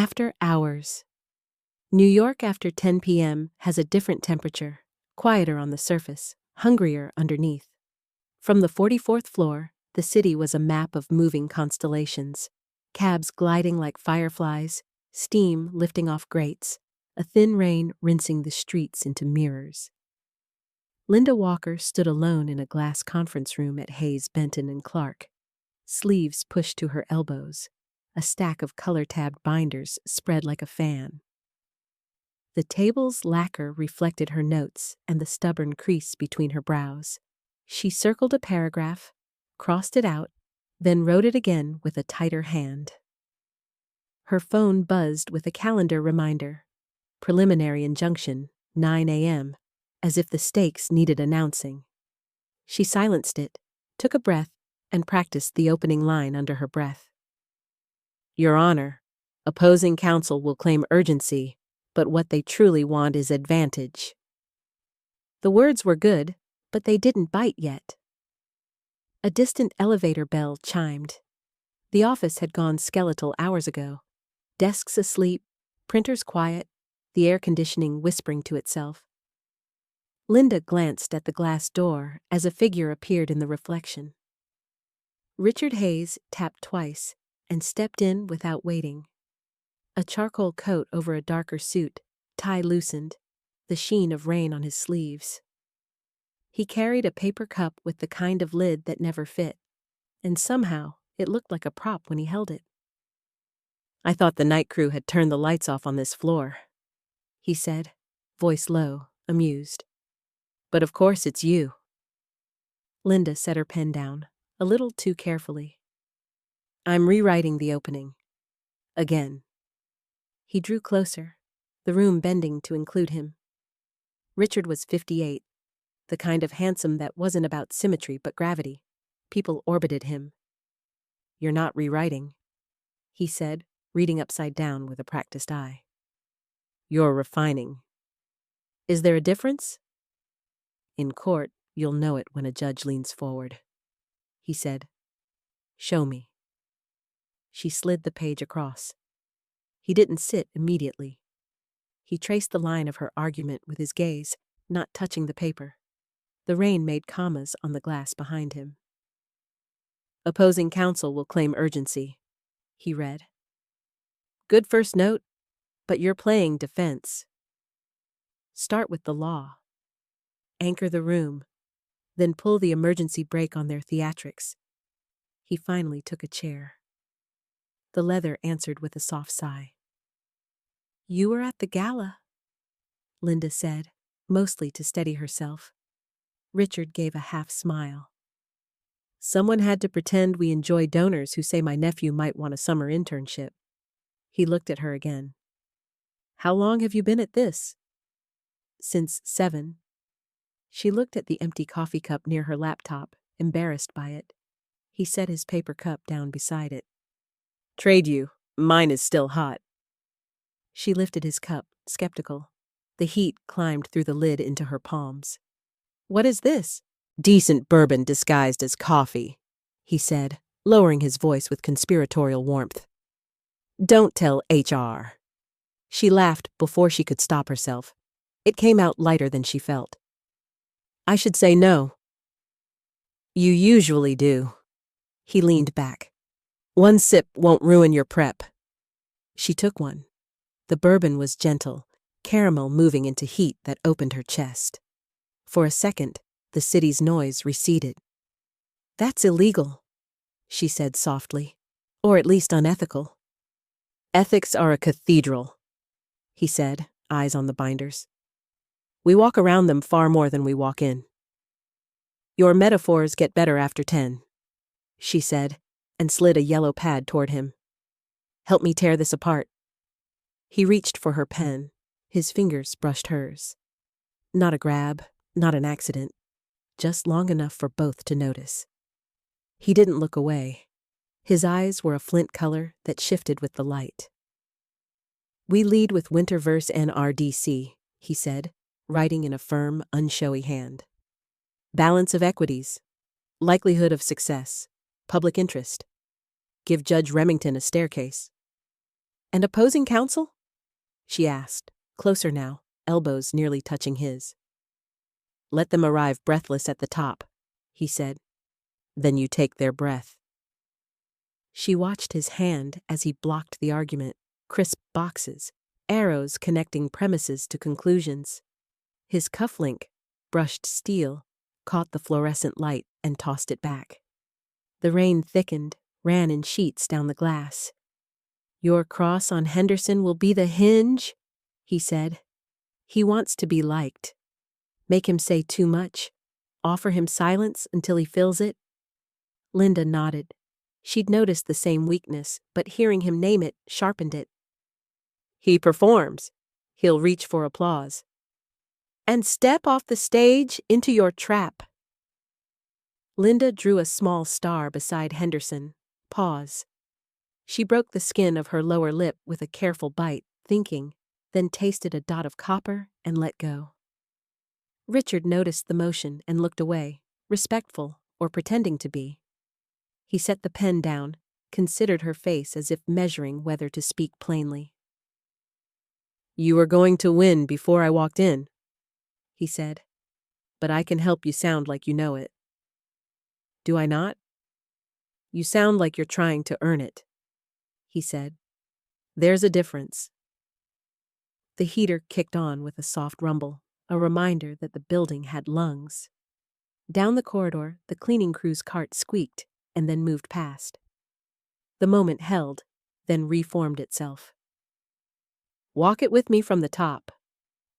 After hours. New York after 10 p.m. has a different temperature, quieter on the surface, hungrier underneath. From the 44th floor, the city was a map of moving constellations, cabs gliding like fireflies, steam lifting off grates, a thin rain rinsing the streets into mirrors. Linda Walker stood alone in a glass conference room at Hayes, Benton and Clark, sleeves pushed to her elbows, a stack of color-tabbed binders spread like a fan. The table's lacquer reflected her notes and the stubborn crease between her brows. She circled a paragraph, crossed it out, then wrote it again with a tighter hand. Her phone buzzed with a calendar reminder. Preliminary injunction, 9 a.m., as if the stakes needed announcing. She silenced it, took a breath, and practiced the opening line under her breath. Your Honor, opposing counsel will claim urgency, but what they truly want is advantage. The words were good, but they didn't bite yet. A distant elevator bell chimed. The office had gone skeletal hours ago. Desks asleep, printers quiet, the air conditioning whispering to itself. Linda glanced at the glass door as a figure appeared in the reflection. Richard Hayes tapped twice and stepped in without waiting. A charcoal coat over a darker suit, tie loosened, the sheen of rain on his sleeves. He carried a paper cup with the kind of lid that never fit, and somehow it looked like a prop when he held it. I thought the night crew had turned the lights off on this floor, he said, voice low, amused. But of course it's you. Linda set her pen down, a little too carefully. I'm rewriting the opening. Again. He drew closer, the room bending to include him. Richard was 58, the kind of handsome that wasn't about symmetry but gravity. People orbited him. You're not rewriting, he said, reading upside down with a practiced eye. You're refining. Is there a difference? In court, you'll know it when a judge leans forward, he said. Show me. She slid the page across. He didn't sit immediately. He traced the line of her argument with his gaze, not touching the paper. The rain made commas on the glass behind him. Opposing counsel will claim urgency, he read. Good first note, but you're playing defense. Start with the law. Anchor the room, then pull the emergency brake on their theatrics. He finally took a chair. The leather answered with a soft sigh. You were at the gala, Linda said, mostly to steady herself. Richard gave a half smile. Someone had to pretend we enjoy donors who say my nephew might want a summer internship. He looked at her again. How long have you been at this? Since 7. She looked at the empty coffee cup near her laptop, embarrassed by it. He set his paper cup down beside it. Trade you. Mine is still hot. She lifted his cup, skeptical. The heat climbed through the lid into her palms. What is this? Decent bourbon disguised as coffee, he said, lowering his voice with conspiratorial warmth. Don't tell HR. She laughed before she could stop herself. It came out lighter than she felt. I should say no. You usually do. He leaned back. One sip won't ruin your prep. She took one. The bourbon was gentle, caramel moving into heat that opened her chest. For a second, the city's noise receded. That's illegal, she said softly, or at least unethical. Ethics are a cathedral, he said, eyes on the binders. We walk around them far more than we walk in. Your metaphors get better after 10, she said, and slid a yellow pad toward him. Help me tear this apart. He reached for her pen. His fingers brushed hers. Not a grab, not an accident, just long enough for both to notice. He didn't look away. His eyes were a flint color that shifted with the light. We lead with winter verse NRDC, he said, writing in a firm, unshowy hand. Balance of equities. Likelihood of success. Public interest. Give Judge Remington a staircase. And opposing counsel? She asked, closer now, elbows nearly touching his. Let them arrive breathless at the top, he said. Then you take their breath. She watched his hand as he blocked the argument, crisp boxes, arrows connecting premises to conclusions. His cufflink, brushed steel, caught the fluorescent light and tossed it back. The rain thickened, ran in sheets down the glass. Your cross on Henderson will be the hinge, he said. He wants to be liked. Make him say too much. Offer him silence until he fills it. Linda nodded. She'd noticed the same weakness, but hearing him name it sharpened it. He performs. He'll reach for applause. And step off the stage into your trap. Linda drew a small star beside Henderson. Pause. She broke the skin of her lower lip with a careful bite, thinking, then tasted a dot of copper and let go. Richard noticed the motion and looked away, respectful or pretending to be. He set the pen down, considered her face as if measuring whether to speak plainly. You were going to win before I walked in, he said, but I can help you sound like you know it. Do I not? You sound like you're trying to earn it, he said. There's a difference. The heater kicked on with a soft rumble, a reminder that the building had lungs. Down the corridor, the cleaning crew's cart squeaked and then moved past. The moment held, then reformed itself. Walk it with me from the top,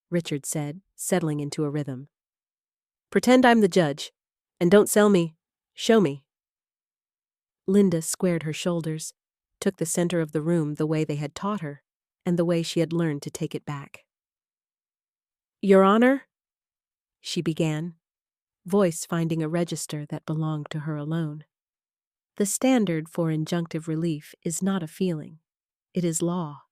Richard said, settling into a rhythm. Pretend I'm the judge, and don't sell me, show me. Linda squared her shoulders, took the center of the room the way they had taught her, and the way she had learned to take it back. Your Honor, she began, voice finding a register that belonged to her alone. The standard for injunctive relief is not a feeling, it is law.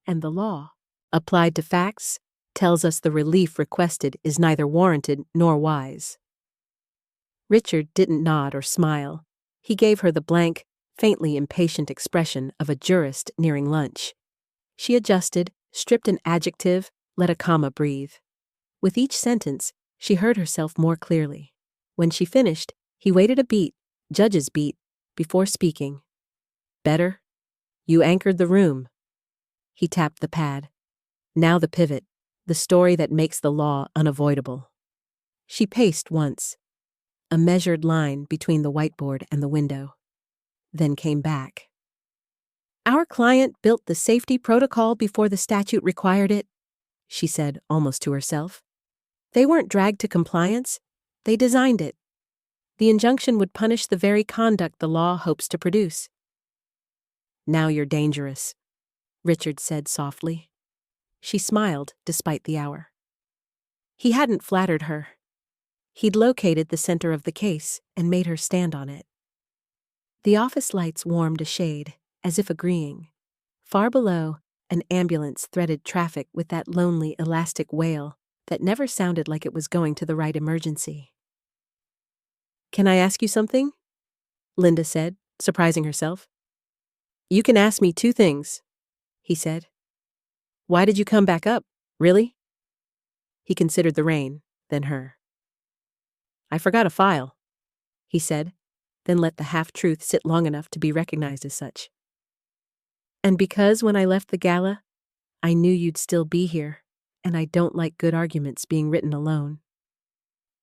And the law, applied to facts, tells us the relief requested is neither warranted nor wise. Richard didn't nod or smile. He gave her the blank, faintly impatient expression of a jurist nearing lunch. She adjusted, stripped an adjective, let a comma breathe. With each sentence, she heard herself more clearly. When she finished, he waited a beat, judge's beat, before speaking. Better? You anchored the room. He tapped the pad. Now the pivot, the story that makes the law unavoidable. She paced once, a measured line between the whiteboard and the window, then came back. Our client built the safety protocol before the statute required it, she said almost to herself. They weren't dragged to compliance, they designed it. The injunction would punish the very conduct the law hopes to produce. Now you're dangerous, Richard said softly. She smiled despite the hour. He hadn't flattered her. He'd located the center of the case and made her stand on it. The office lights warmed a shade, as if agreeing. Far below, an ambulance threaded traffic with that lonely, elastic wail that never sounded like it was going to the right emergency. Can I ask you something? Linda said, surprising herself. You can ask me 2 things, he said. Why did you come back up, really? He considered the rain, then her. I forgot a file, he said, then let the half-truth sit long enough to be recognized as such. And because when I left the gala, I knew you'd still be here, and I don't like good arguments being written alone.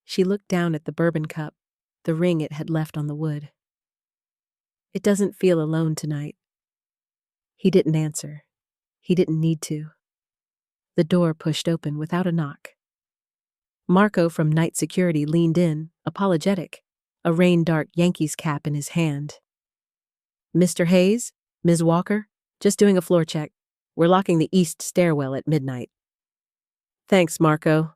She looked down at the bourbon cup, the ring it had left on the wood. It doesn't feel alone tonight. He didn't answer. He didn't need to. The door pushed open without a knock. Marco from night security leaned in, apologetic, a rain-dark Yankees cap in his hand. Mr. Hayes? Ms. Walker? Just doing a floor check. We're locking the east stairwell at midnight. Thanks, Marco,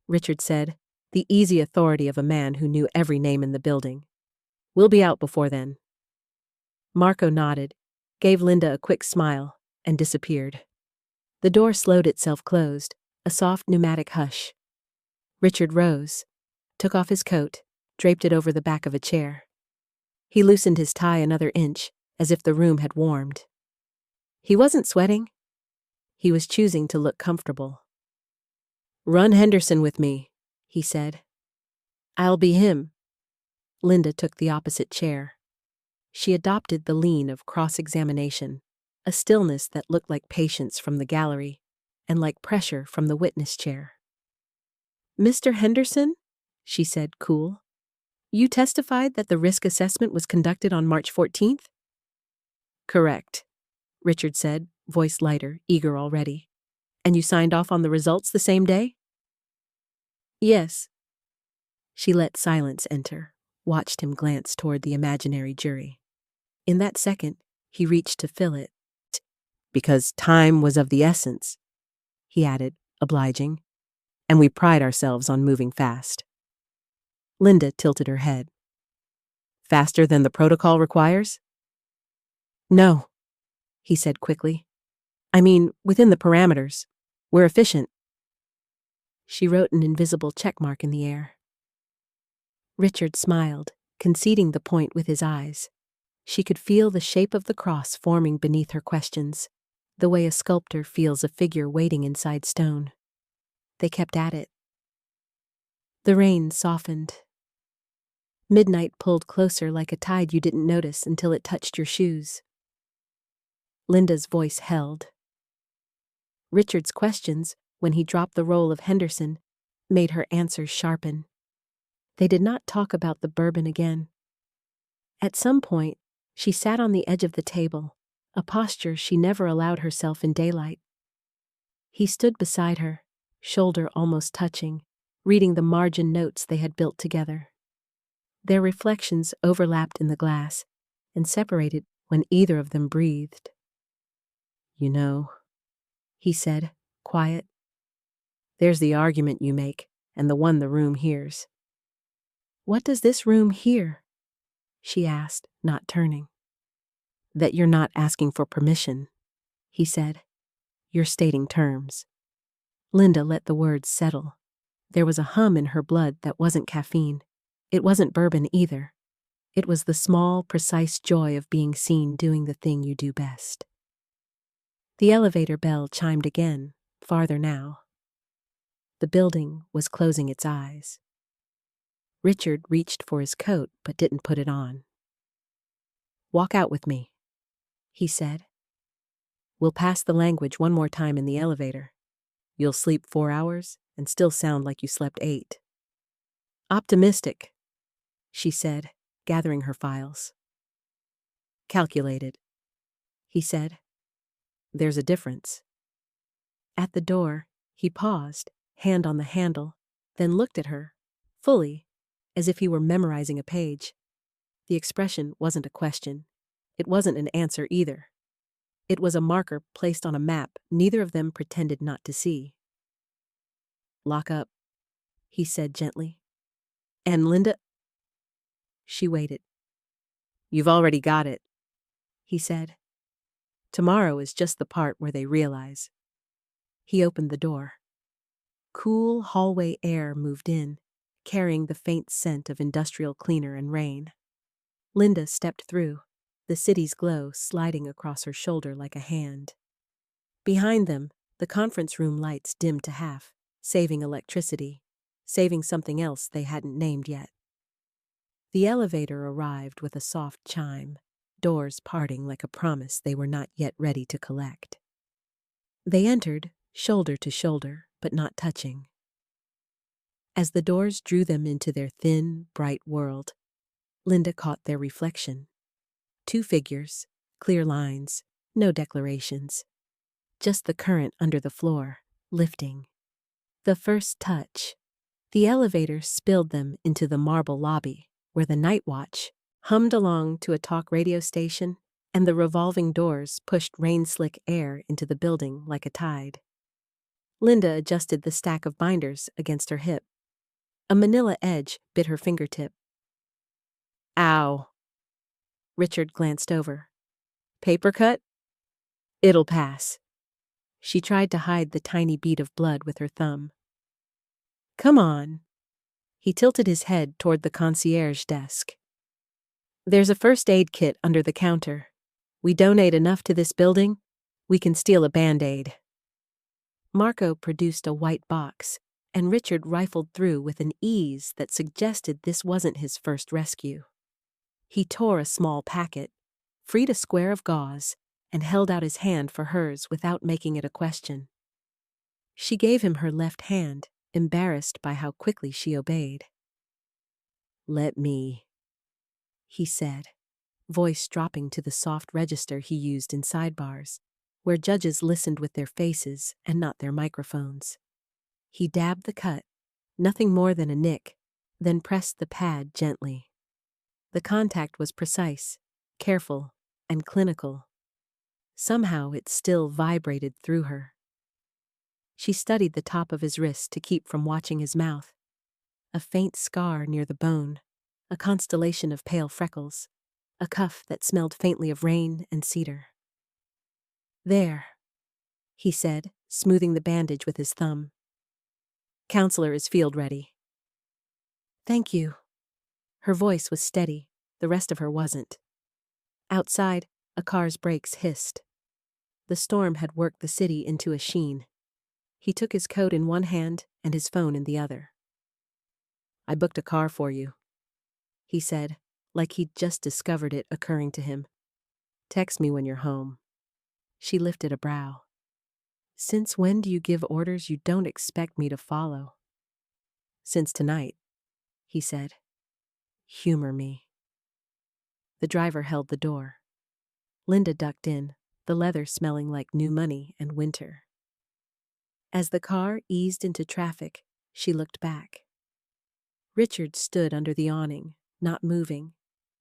Richard said, the easy authority of a man who knew every name in the building. We'll be out before then. Marco nodded, gave Linda a quick smile, and disappeared. The door slowed itself closed, a soft pneumatic hush. Richard rose, took off his coat, draped it over the back of a chair. He loosened his tie another inch, as if the room had warmed. He wasn't sweating. He was choosing to look comfortable. "Run Henderson with me," he said. "I'll be him." Linda took the opposite chair. She adopted the lean of cross-examination, a stillness that looked like patience from the gallery and like pressure from the witness chair. "Mr. Henderson," she said, cool, "you testified that the risk assessment was conducted on March 14th? "Correct," Richard said, voice lighter, eager already. "And you signed off on the results the same day?" "Yes." She let silence enter, watched him glance toward the imaginary jury. In that second, he reached to fill it. "Because time was of the essence," he added, obliging, "and we pride ourselves on moving fast." Linda tilted her head. "Faster than the protocol requires?" "No," he said quickly. "I mean, within the parameters. We're efficient." She wrote an invisible checkmark in the air. Richard smiled, conceding the point with his eyes. She could feel the shape of the cross forming beneath her questions, the way a sculptor feels a figure waiting inside stone. They kept at it. The rain softened. Midnight pulled closer like a tide you didn't notice until it touched your shoes. Linda's voice held. Richard's questions, when he dropped the role of Henderson, made her answers sharpen. They did not talk about the bourbon again. At some point, she sat on the edge of the table, a posture she never allowed herself in daylight. He stood beside her, shoulder almost touching, reading the margin notes they had built together. Their reflections overlapped in the glass and separated when either of them breathed. "You know," he said, quiet, "there's the argument you make and the one the room hears." "What does this room hear?" she asked, not turning. "That you're not asking for permission," he said. "You're stating terms." Linda let the words settle. There was a hum in her blood that wasn't caffeine. It wasn't bourbon either. It was the small, precise joy of being seen doing the thing you do best. The elevator bell chimed again, farther now. The building was closing its eyes. Richard reached for his coat but didn't put it on. "Walk out with me," he said. "We'll pass the language one more time in the elevator. You'll sleep 4 hours and still sound like you slept 8. "Optimistic," she said, gathering her files. "Calculated," he said. "There's a difference." At the door, he paused, hand on the handle, then looked at her, fully, as if he were memorizing a page. The expression wasn't a question. It wasn't an answer either. It was a marker placed on a map neither of them pretended not to see. "Lock up," he said gently. "And Linda—" She waited. "You've already got it," he said. "Tomorrow is just the part where they realize." He opened the door. Cool hallway air moved in, carrying the faint scent of industrial cleaner and rain. Linda stepped through, the city's glow sliding across her shoulder like a hand. Behind them, the conference room lights dimmed to half, saving electricity, saving something else they hadn't named yet. The elevator arrived with a soft chime, doors parting like a promise they were not yet ready to collect. They entered, shoulder to shoulder, but not touching. As the doors drew them into their thin, bright world, Linda caught their reflection. 2 figures, clear lines, no declarations. Just the current under the floor, lifting. The first touch. The elevator spilled them into the marble lobby, where the night watch hummed along to a talk radio station, and the revolving doors pushed rain-slick air into the building like a tide. Linda adjusted the stack of binders against her hip. A manila edge bit her fingertip. "Ow." Richard glanced over. "Paper cut?" "It'll pass." She tried to hide the tiny bead of blood with her thumb. "Come on." He tilted his head toward the concierge desk. "There's a first aid kit under the counter. We donate enough to this building. We can steal a Band-Aid. Marco produced a white box, and Richard rifled through with an ease that suggested this wasn't his first rescue. He tore a small packet, freed a square of gauze, and held out his hand for hers without making it a question. She gave him her left hand, embarrassed by how quickly she obeyed. "Let me," he said, voice dropping to the soft register he used in sidebars, where judges listened with their faces and not their microphones. He dabbed the cut, nothing more than a nick, then pressed the pad gently. The contact was precise, careful, and clinical. Somehow it still vibrated through her. She studied the top of his wrist to keep from watching his mouth. A faint scar near the bone, a constellation of pale freckles, a cuff that smelled faintly of rain and cedar. "There," he said, smoothing the bandage with his thumb. "Counselor is field ready." "Thank you." Her voice was steady, the rest of her wasn't. Outside, a car's brakes hissed. The storm had worked the city into a sheen. He took his coat in one hand and his phone in the other. "I booked a car for you," he said, like he'd just discovered it occurring to him. "Text me when you're home." She lifted a brow. "Since when do you give orders you don't expect me to follow?" "Since tonight," he said. "Humor me." The driver held the door. Linda ducked in, the leather smelling like new money and winter. As the car eased into traffic, she looked back. Richard stood under the awning, not moving,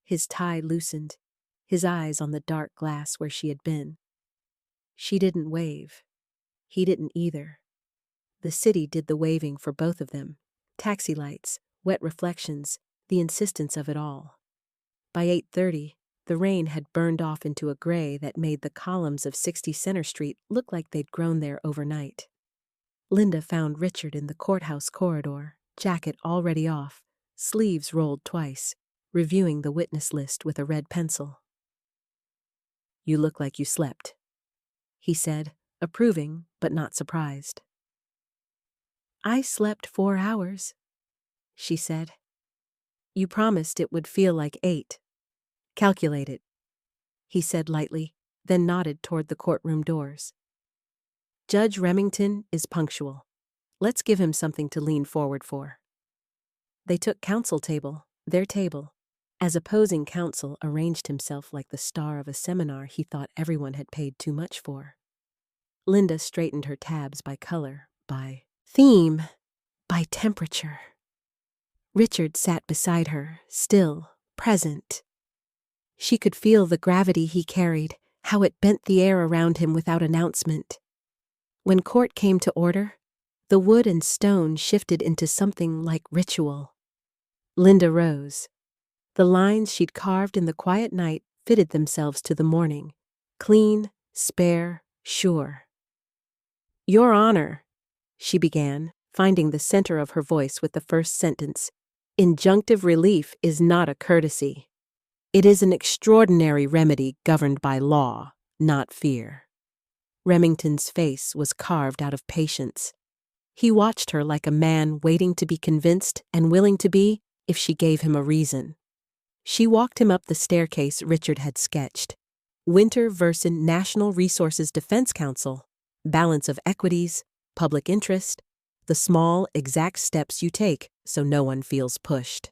his tie loosened, his eyes on the dark glass where she had been. She didn't wave. He didn't either. The city did the waving for both of them. Taxi lights, wet reflections, the insistence of it all. By 8:30, the rain had burned off into a gray that made the columns of 60 Center Street look like they'd grown there overnight. Linda found Richard in the courthouse corridor, jacket already off, sleeves rolled twice, reviewing the witness list with a red pencil. "You look like you slept," he said, approving but not surprised. "I slept 4 hours," she said. "You promised it would feel like 8. Calculate it," he said lightly, then nodded toward the courtroom doors. "Judge Remington is punctual. Let's give him something to lean forward for." They took counsel table, their table, as opposing counsel arranged himself like the star of a seminar he thought everyone had paid too much for. Linda straightened her tabs by color, by theme, by temperature. Richard sat beside her, still, present. She could feel the gravity he carried, how it bent the air around him without announcement. When court came to order, the wood and stone shifted into something like ritual. Linda rose. The lines she'd carved in the quiet night fitted themselves to the morning, clean, spare, sure. "Your Honor," she began, finding the center of her voice with the first sentence, "injunctive relief is not a courtesy. It is an extraordinary remedy governed by law, not fear." Remington's face was carved out of patience. He watched her like a man waiting to be convinced and willing to be if she gave him a reason. She walked him up the staircase Richard had sketched. Winter versus National Resources Defense Council, balance of equities, public interest, the small, exact steps you take so no one feels pushed.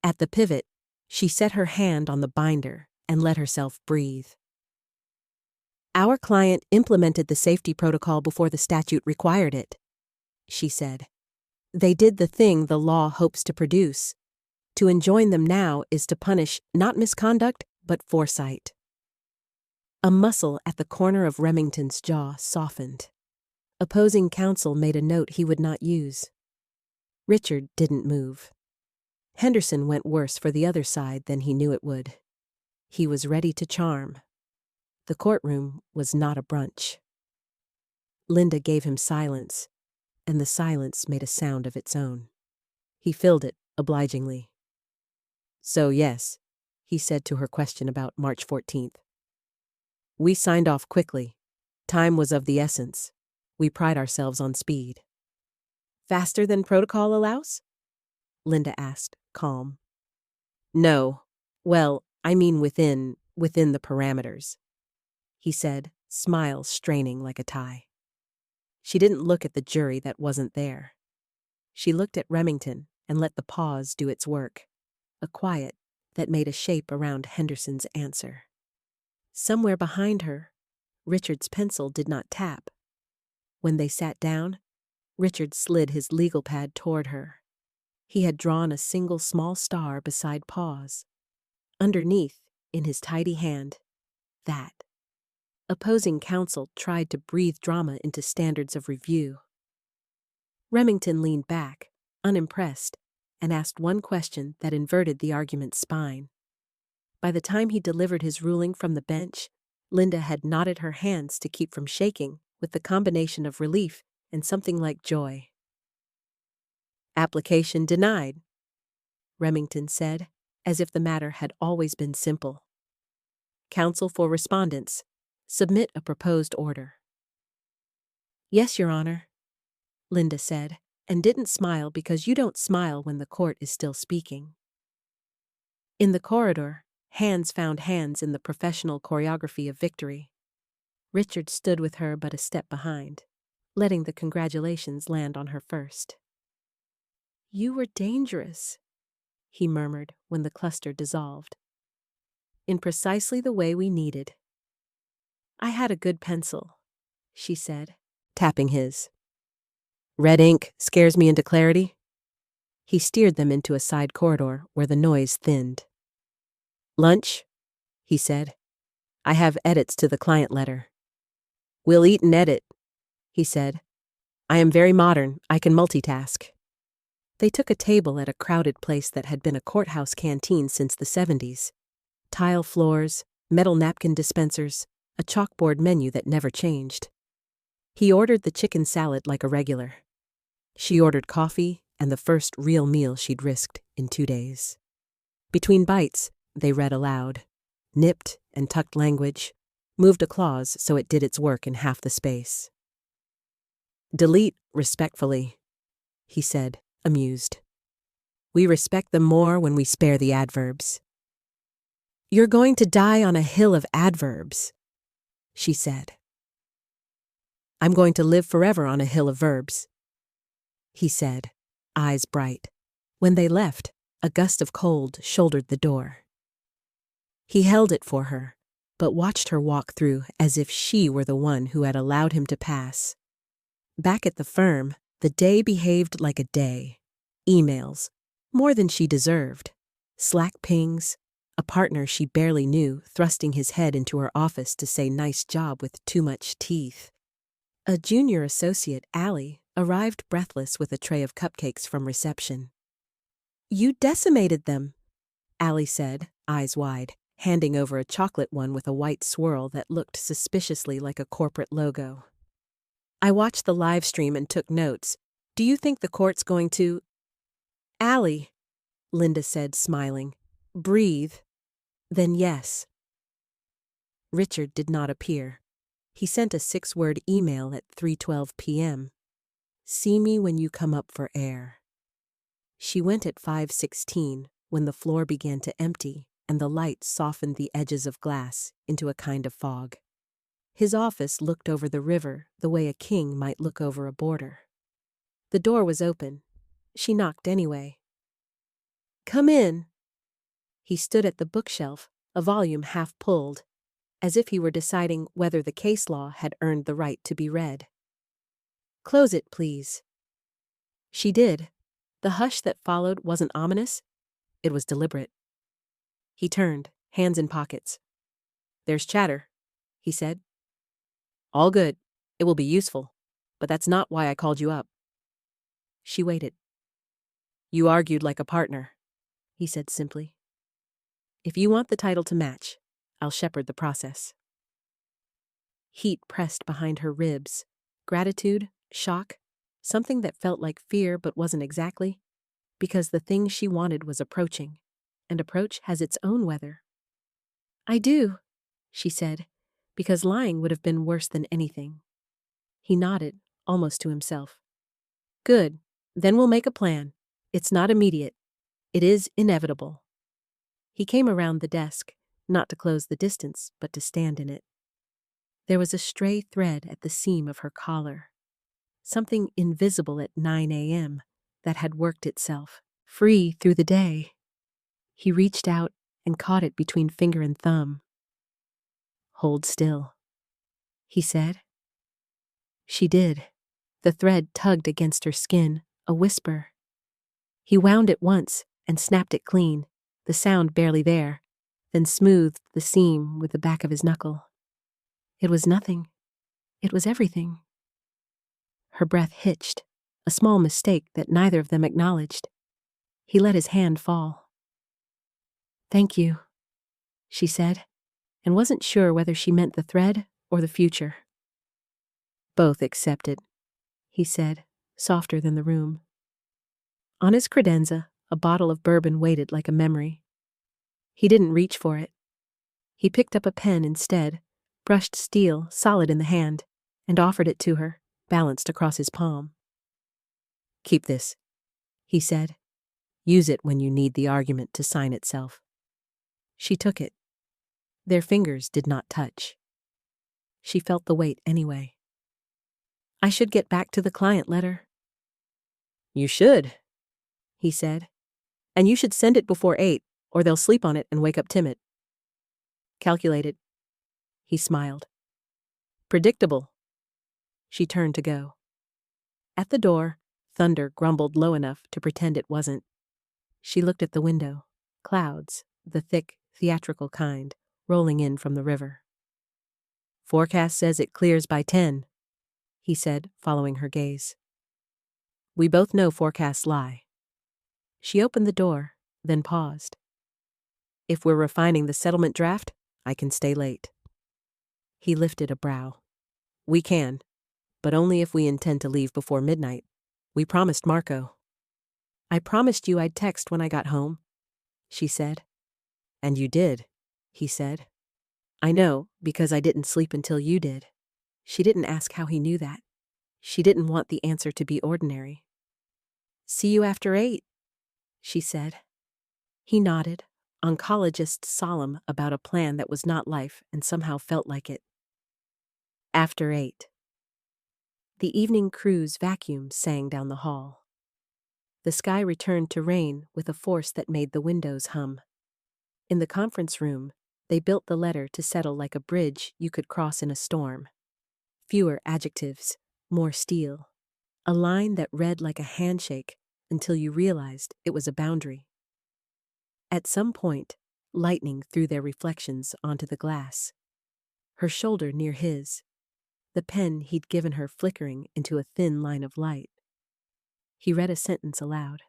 At the pivot, she set her hand on the binder and let herself breathe. "Our client implemented the safety protocol before the statute required it," she said. "They did the thing the law hopes to produce. To enjoin them now is to punish not misconduct, but foresight." A muscle at the corner of Remington's jaw softened. Opposing counsel made a note he would not use. Richard didn't move. Henderson went worse for the other side than he knew it would. He was ready to charm. The courtroom was not a brunch. Linda gave him silence, and the silence made a sound of its own. He filled it obligingly. "So yes," he said to her question about March 14th. "We signed off quickly. Time was of the essence. We pride ourselves on speed. Faster than protocol allows? Linda asked, calm. No. Well, I mean within the parameters, he said, smile straining like a tie. She didn't look at the jury that wasn't there. She looked at Remington and let the pause do its work, a quiet that made a shape around Henderson's answer. Somewhere behind her, Richard's pencil did not tap. When they sat down, Richard slid his legal pad toward her. He had drawn a single small star beside pause. Underneath, in his tidy hand, that. Opposing counsel tried to breathe drama into standards of review. Remington leaned back, unimpressed, and asked one question that inverted the argument's spine. By the time he delivered his ruling from the bench, Linda had knotted her hands to keep from shaking with the combination of relief and something like joy. Application denied, Remington said, as if the matter had always been simple. Counsel for respondents, submit a proposed order. Yes, Your Honor, Linda said, and didn't smile because you don't smile when the court is still speaking. In the corridor, hands found hands in the professional choreography of victory. Richard stood with her but a step behind, letting the congratulations land on her first. You were dangerous, he murmured when the cluster dissolved. In precisely the way we needed. I had a good pencil, she said, tapping his. Red ink scares me into clarity. He steered them into a side corridor where the noise thinned. Lunch, he said. I have edits to the client letter. We'll eat and edit, he said. I am very modern. I can multitask. They took a table at a crowded place that had been a courthouse canteen since the 70s. Tile floors, metal napkin dispensers, a chalkboard menu that never changed. He ordered the chicken salad like a regular. She ordered coffee and the first real meal she'd risked in 2 days. Between bites, they read aloud, nipped and tucked language, moved a clause so it did its work in half the space. Delete respectfully, he said, amused. We respect them more when we spare the adverbs. You're going to die on a hill of adverbs, she said. I'm going to live forever on a hill of verbs, he said, eyes bright. When they left, a gust of cold shouldered the door. He held it for her, but watched her walk through as if she were the one who had allowed him to pass. Back at the firm, the day behaved like a day. Emails, more than she deserved. Slack pings, a partner she barely knew thrusting his head into her office to say nice job with too much teeth. A junior associate, Allie, arrived breathless with a tray of cupcakes from reception. You decimated them, Allie said, eyes wide, handing over a chocolate one with a white swirl that looked suspiciously like a corporate logo. I watched the live stream and took notes. Do you think the court's going to... Allie, Linda said, smiling. Breathe. Then yes. Richard did not appear. He sent a 6-word email at 3:12 p.m. See me when you come up for air. She went at 5:16 when the floor began to empty and the light softened the edges of glass into a kind of fog. His office looked over the river the way a king might look over a border. The door was open. She knocked anyway. Come in. He stood at the bookshelf, a volume half pulled, as if he were deciding whether the case law had earned the right to be read. Close it, please. She did. The hush that followed wasn't ominous. It was deliberate. He turned, hands in pockets. There's chatter, he said. All good. It will be useful. But that's not why I called you up. She waited. You argued like a partner, he said simply. If you want the title to match, I'll shepherd the process. Heat pressed behind her ribs. Gratitude, shock, something that felt like fear but wasn't exactly, because the thing she wanted was approaching, and approach has its own weather. I do, she said, because lying would have been worse than anything. He nodded, almost to himself. Good. Then we'll make a plan. It's not immediate. It is inevitable. He came around the desk, not to close the distance, but to stand in it. There was a stray thread at the seam of her collar, something invisible at 9 a.m. that had worked itself free through the day. He reached out and caught it between finger and thumb. Hold still, he said. She did. The thread tugged against her skin, a whisper. He wound it once and snapped it clean, the sound barely there, then smoothed the seam with the back of his knuckle. It was nothing. It was everything. Her breath hitched, a small mistake that neither of them acknowledged. He let his hand fall. Thank you, she said, and wasn't sure whether she meant the thread or the future. Both accepted, he said, softer than the room. On his credenza, a bottle of bourbon waited like a memory. He didn't reach for it. He picked up a pen instead, brushed steel solid in the hand, and offered it to her, balanced across his palm. Keep this, he said. Use it when you need the argument to sign itself. She took it. Their fingers did not touch. She felt the weight anyway. I should get back to the client letter. You should, he said. And you should send it before 8, or they'll sleep on it and wake up timid. Calculated. He smiled. Predictable. She turned to go. At the door, thunder grumbled low enough to pretend it wasn't. She looked at the window. Clouds, the thick, theatrical kind, rolling in from the river. Forecast says it clears by 10, he said, following her gaze. We both know forecasts lie. She opened the door, then paused. If we're refining the settlement draft, I can stay late. He lifted a brow. We can, but only if we intend to leave before midnight. We promised Marco. I promised you I'd text when I got home, she said. And you did, he said. I know, because I didn't sleep until you did. She didn't ask how he knew that. She didn't want the answer to be ordinary. See you after 8, she said. He nodded, oncologist solemn about a plan that was not life and somehow felt like it. After 8. The evening cruise vacuum sang down the hall. The sky returned to rain with a force that made the windows hum. In the conference room, they built the letter to settle like a bridge you could cross in a storm. Fewer adjectives, more steel. A line that read like a handshake until you realized it was a boundary. At some point, lightning threw their reflections onto the glass. Her shoulder near his, the pen he'd given her flickering into a thin line of light. He read a sentence aloud.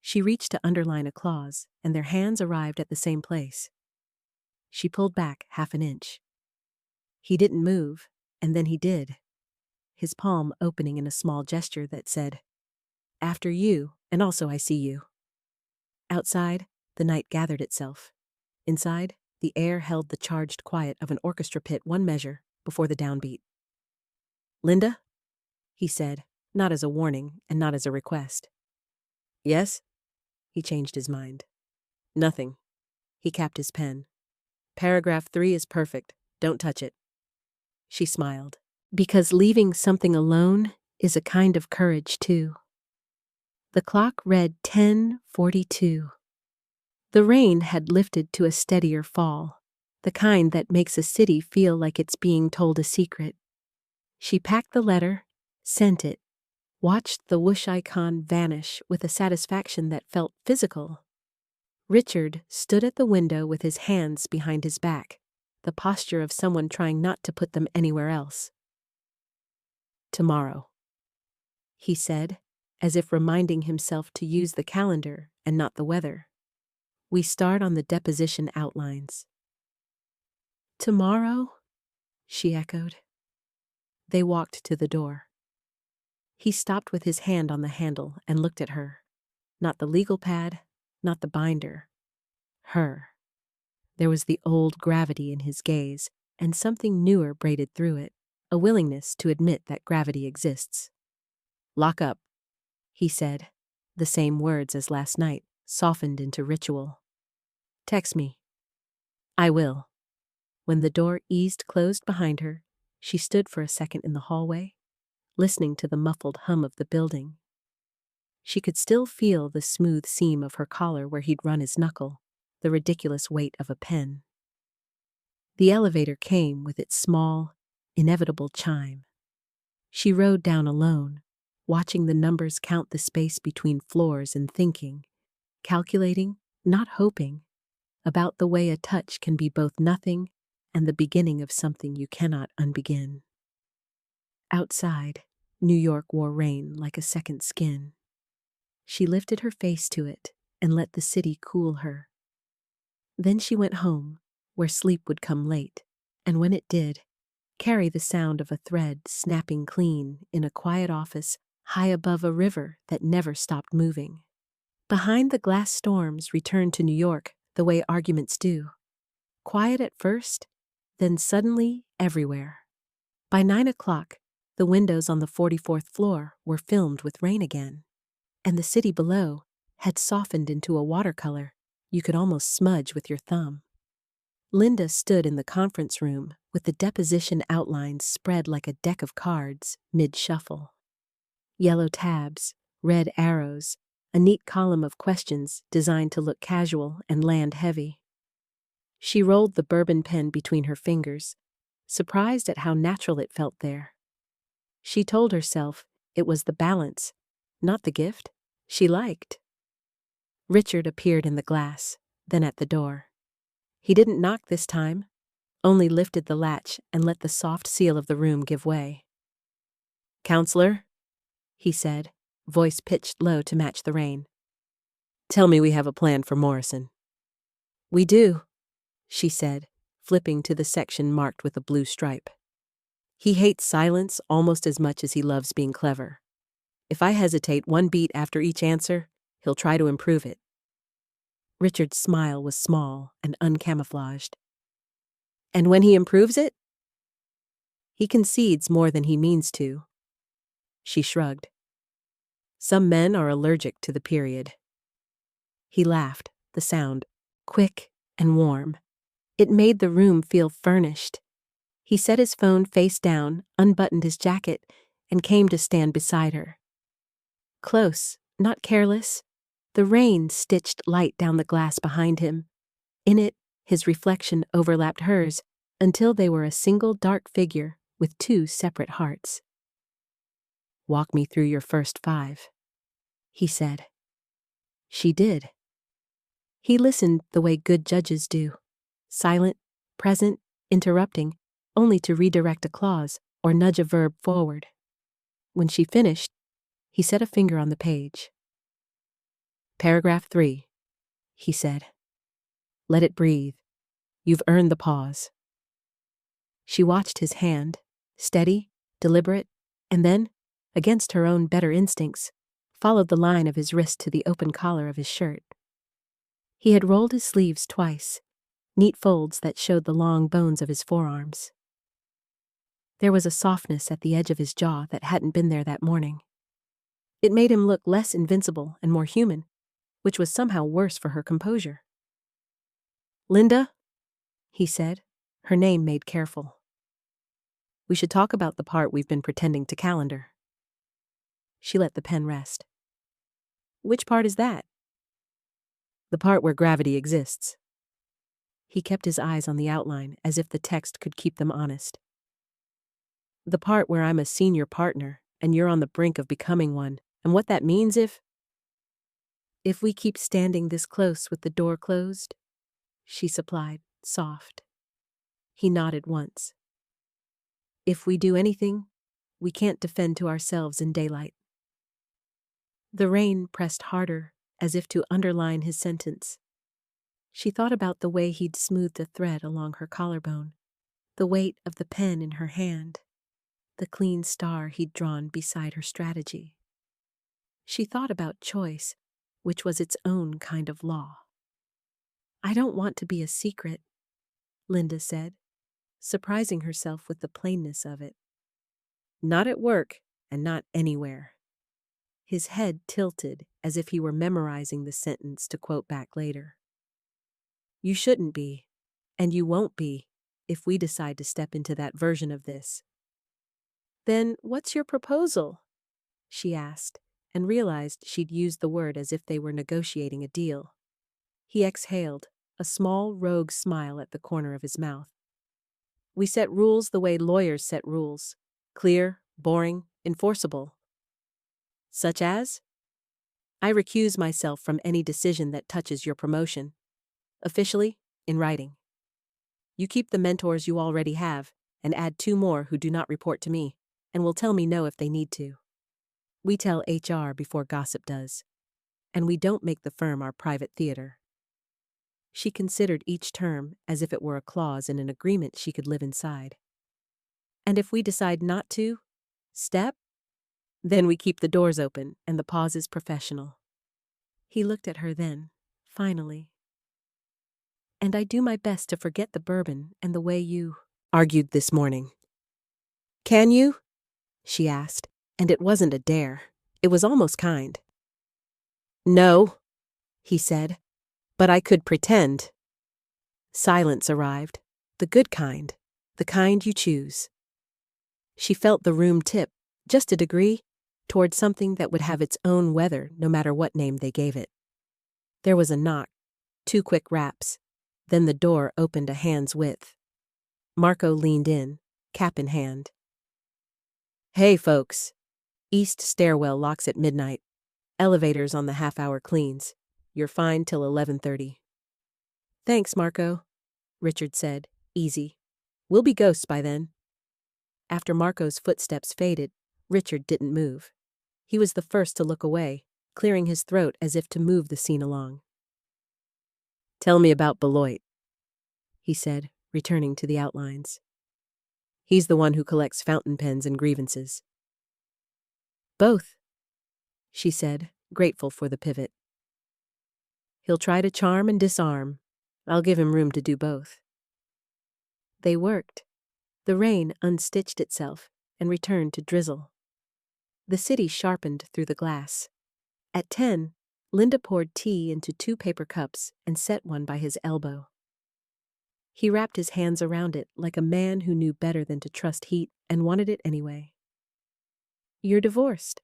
She reached to underline a clause, and their hands arrived at the same place. She pulled back half an inch. He didn't move, and then he did, his palm opening in a small gesture that said, After you, and also I see you. Outside, the night gathered itself. Inside, the air held the charged quiet of an orchestra pit one measure before the downbeat. Linda? He said, not as a warning and not as a request. Yes? He changed his mind. Nothing. He capped his pen. Paragraph 3 is perfect. Don't touch it. She smiled. Because leaving something alone is a kind of courage, too. The clock read 10:42. The rain had lifted to a steadier fall, the kind that makes a city feel like it's being told a secret. She packed the letter, sent it, watched the whoosh icon vanish with a satisfaction that felt physical. Richard stood at the window with his hands behind his back, the posture of someone trying not to put them anywhere else. Tomorrow, he said, as if reminding himself to use the calendar and not the weather. We start on the deposition outlines. Tomorrow? She echoed. They walked to the door. He stopped with his hand on the handle and looked at her. Not the legal pad, not the binder. Her. There was the old gravity in his gaze, and something newer braided through it, a willingness to admit that gravity exists. "Lock up," he said, the same words as last night, softened into ritual. "Text me." "I will." When the door eased closed behind her, she stood for a second in the hallway, listening to the muffled hum of the building. She could still feel the smooth seam of her collar where he'd run his knuckle, the ridiculous weight of a pen. The elevator came with its small, inevitable chime. She rode down alone, watching the numbers count the space between floors and thinking, calculating, not hoping, about the way a touch can be both nothing and the beginning of something you cannot unbegin. Outside, New York wore rain like a second skin. She lifted her face to it and let the city cool her. Then she went home, where sleep would come late, and when it did, carry the sound of a thread snapping clean in a quiet office high above a river that never stopped moving. Behind the glass storms returned to New York the way arguments do. Quiet at first, then suddenly everywhere. By 9 o'clock, the windows on the 44th floor were filmed with rain again, and the city below had softened into a watercolor you could almost smudge with your thumb. Linda stood in the conference room with the deposition outlines spread like a deck of cards mid-shuffle. Yellow tabs, red arrows, a neat column of questions designed to look casual and land heavy. She rolled the bourbon pen between her fingers, surprised at how natural it felt there. She told herself it was the balance, not the gift, she liked. Richard appeared in the glass, then at the door. He didn't knock this time, only lifted the latch and let the soft seal of the room give way. "Counselor," he said, voice pitched low to match the rain. "Tell me we have a plan for Morrison." "We do," she said, flipping to the section marked with a blue stripe. "He hates silence almost as much as he loves being clever. If I hesitate one beat after each answer, he'll try to improve it." Richard's smile was small and uncamouflaged. "And when he improves it?" "He concedes more than he means to." She shrugged. "Some men are allergic to the period." He laughed, the sound, quick and warm. It made the room feel furnished. He set his phone face down, unbuttoned his jacket, and came to stand beside her. Close, not careless, the rain stitched light down the glass behind him. In it, his reflection overlapped hers until they were a single dark figure with two separate hearts. "Walk me through your first 5, he said. She did. He listened the way good judges do, silent, present, interrupting, only to redirect a clause or nudge a verb forward. When she finished, he set a finger on the page. "Paragraph 3, he said. "Let it breathe. You've earned the pause." She watched his hand, steady, deliberate, and then, against her own better instincts, followed the line of his wrist to the open collar of his shirt. He had rolled his sleeves twice, neat folds that showed the long bones of his forearms. There was a softness at the edge of his jaw that hadn't been there that morning. It made him look less invincible and more human, which was somehow worse for her composure. "Linda," he said, her name made careful. "We should talk about the part we've been pretending to calendar." She let the pen rest. "Which part is that?" "The part where gravity exists." He kept his eyes on the outline as if the text could keep them honest. "The part where I'm a senior partner and you're on the brink of becoming one, and what that means if we keep standing this close with the door closed," she supplied, soft. He nodded once. "If we do anything, we can't defend to ourselves in daylight." The rain pressed harder, as if to underline his sentence. She thought about the way he'd smoothed the thread along her collarbone, the weight of the pen in her hand, the clean star he'd drawn beside her strategy. She thought about choice, which was its own kind of law. "I don't want to be a secret," Linda said, surprising herself with the plainness of it. Not at work, and not anywhere. His head tilted as if he were memorizing the sentence to quote back later. You shouldn't be, and you won't be, if we decide to step into that version of this. Then what's your proposal? She asked, and realized she'd used the word as if they were negotiating a deal. He exhaled, a small rogue smile at the corner of his mouth. We set rules the way lawyers set rules. Clear, boring, enforceable. Such as? I recuse myself from any decision that touches your promotion. Officially, in writing. You keep the mentors you already have, and add 2 more who do not report to me, and will tell me no if they need to. We tell HR before gossip does. And we don't make the firm our private theater. She considered each term as if it were a clause in an agreement she could live inside. And if we decide not to, step, then we keep the doors open and the pause is professional. He looked at her then, finally. And I do my best to forget the bourbon and the way you argued this morning. Can you? She asked, and it wasn't a dare. It was almost kind. No, he said, but I could pretend. Silence arrived, the good kind, the kind you choose. She felt the room tip, just a degree, toward something that would have its own weather no matter what name they gave it. There was a knock, 2 quick raps, then the door opened a hand's width. Marco leaned in, cap in hand. Hey, folks. East stairwell locks at midnight. Elevators on the half-hour cleans. You're fine till 11:30. Thanks, Marco, Richard said, easy. We'll be ghosts by then. After Marco's footsteps faded, Richard didn't move. He was the first to look away, clearing his throat as if to move the scene along. Tell me about Beloit, he said, returning to the outlines. He's the one who collects fountain pens and grievances. Both, she said, grateful for the pivot. He'll try to charm and disarm. I'll give him room to do both. They worked. The rain unstitched itself and returned to drizzle. The city sharpened through the glass. At 10, Linda poured tea into 2 paper cups and set one by his elbow. He wrapped his hands around it like a man who knew better than to trust heat and wanted it anyway. You're divorced,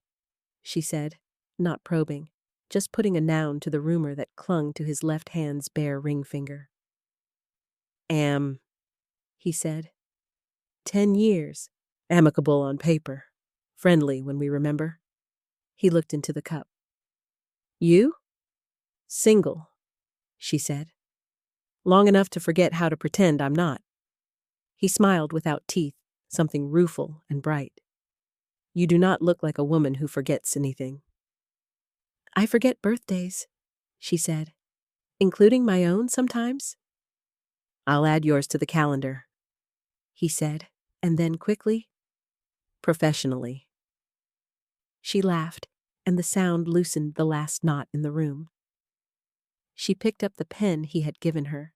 she said, not probing, just putting a noun to the rumor that clung to his left hand's bare ring finger. He said. 10 years, amicable on paper, friendly when we remember. He looked into the cup. You? Single, she said. Long enough to forget how to pretend I'm not. He smiled without teeth, something rueful and bright. You do not look like a woman who forgets anything. I forget birthdays, she said, including my own sometimes. I'll add yours to the calendar, he said, and then quickly, professionally. She laughed, and the sound loosened the last knot in the room. She picked up the pen he had given her,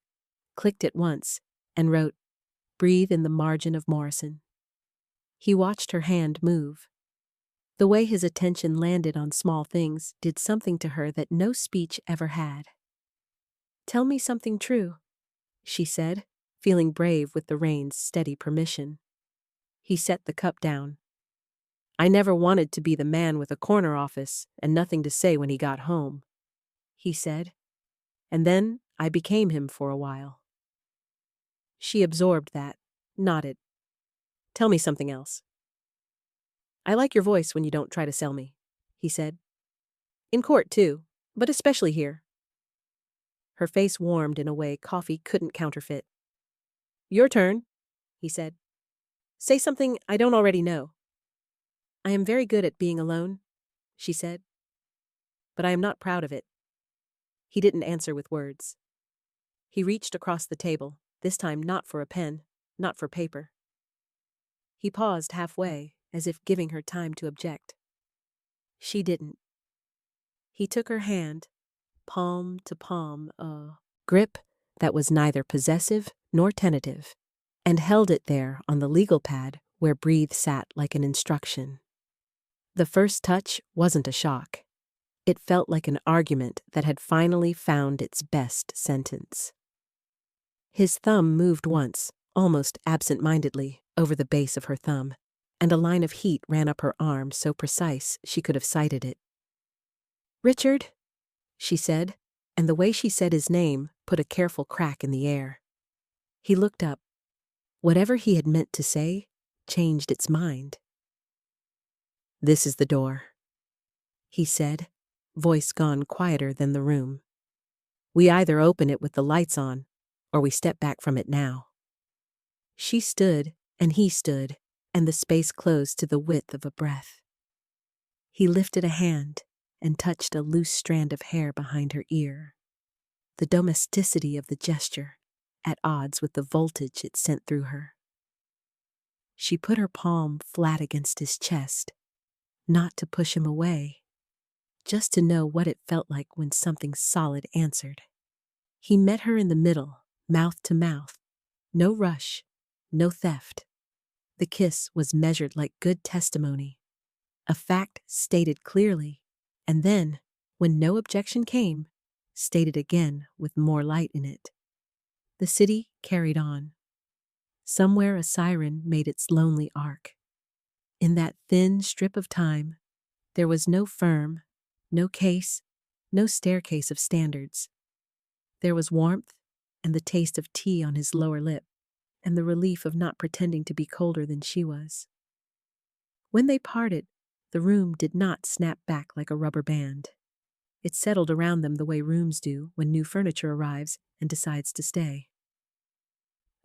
clicked it once, and wrote, Breathe in the margin of Morrison. He watched her hand move. The way his attention landed on small things did something to her that no speech ever had. Tell me something true, she said, feeling brave with the rain's steady permission. He set the cup down. I never wanted to be the man with a corner office and nothing to say when he got home, he said, and then I became him for a while. She absorbed that, nodded. Tell me something else. I like your voice when you don't try to sell me, he said. In court, too, but especially here. Her face warmed in a way coffee couldn't counterfeit. Your turn, he said. Say something I don't already know. I am very good at being alone, she said. But I am not proud of it. He didn't answer with words. He reached across the table, this time not for a pen, not for paper. He paused halfway, as if giving her time to object. She didn't. He took her hand, palm to palm, a grip that was neither possessive nor tentative, and held it there on the legal pad where breathe sat like an instruction. The first touch wasn't a shock. It felt like an argument that had finally found its best sentence. His thumb moved once, almost absent-mindedly, over the base of her thumb, and a line of heat ran up her arm so precise she could have sighted it. "Richard," she said, and the way she said his name put a careful crack in the air. He looked up. Whatever he had meant to say changed its mind. "This is the door," he said, voice gone quieter than the room. "We either open it with the lights on, or we step back from it now." She stood, and he stood, and the space closed to the width of a breath. He lifted a hand and touched a loose strand of hair behind her ear. The domesticity of the gesture, at odds with the voltage it sent through her. She put her palm flat against his chest, not to push him away, just to know what it felt like when something solid answered. He met her in the middle, mouth to mouth. No rush, no theft. The kiss was measured like good testimony, a fact stated clearly, and then, when no objection came, stated again with more light in it. The city carried on. Somewhere a siren made its lonely arc. In that thin strip of time, there was no firm, no case, no staircase of standards. There was warmth and the taste of tea on his lower lip, and the relief of not pretending to be colder than she was. When they parted, the room did not snap back like a rubber band. It settled around them the way rooms do when new furniture arrives and decides to stay.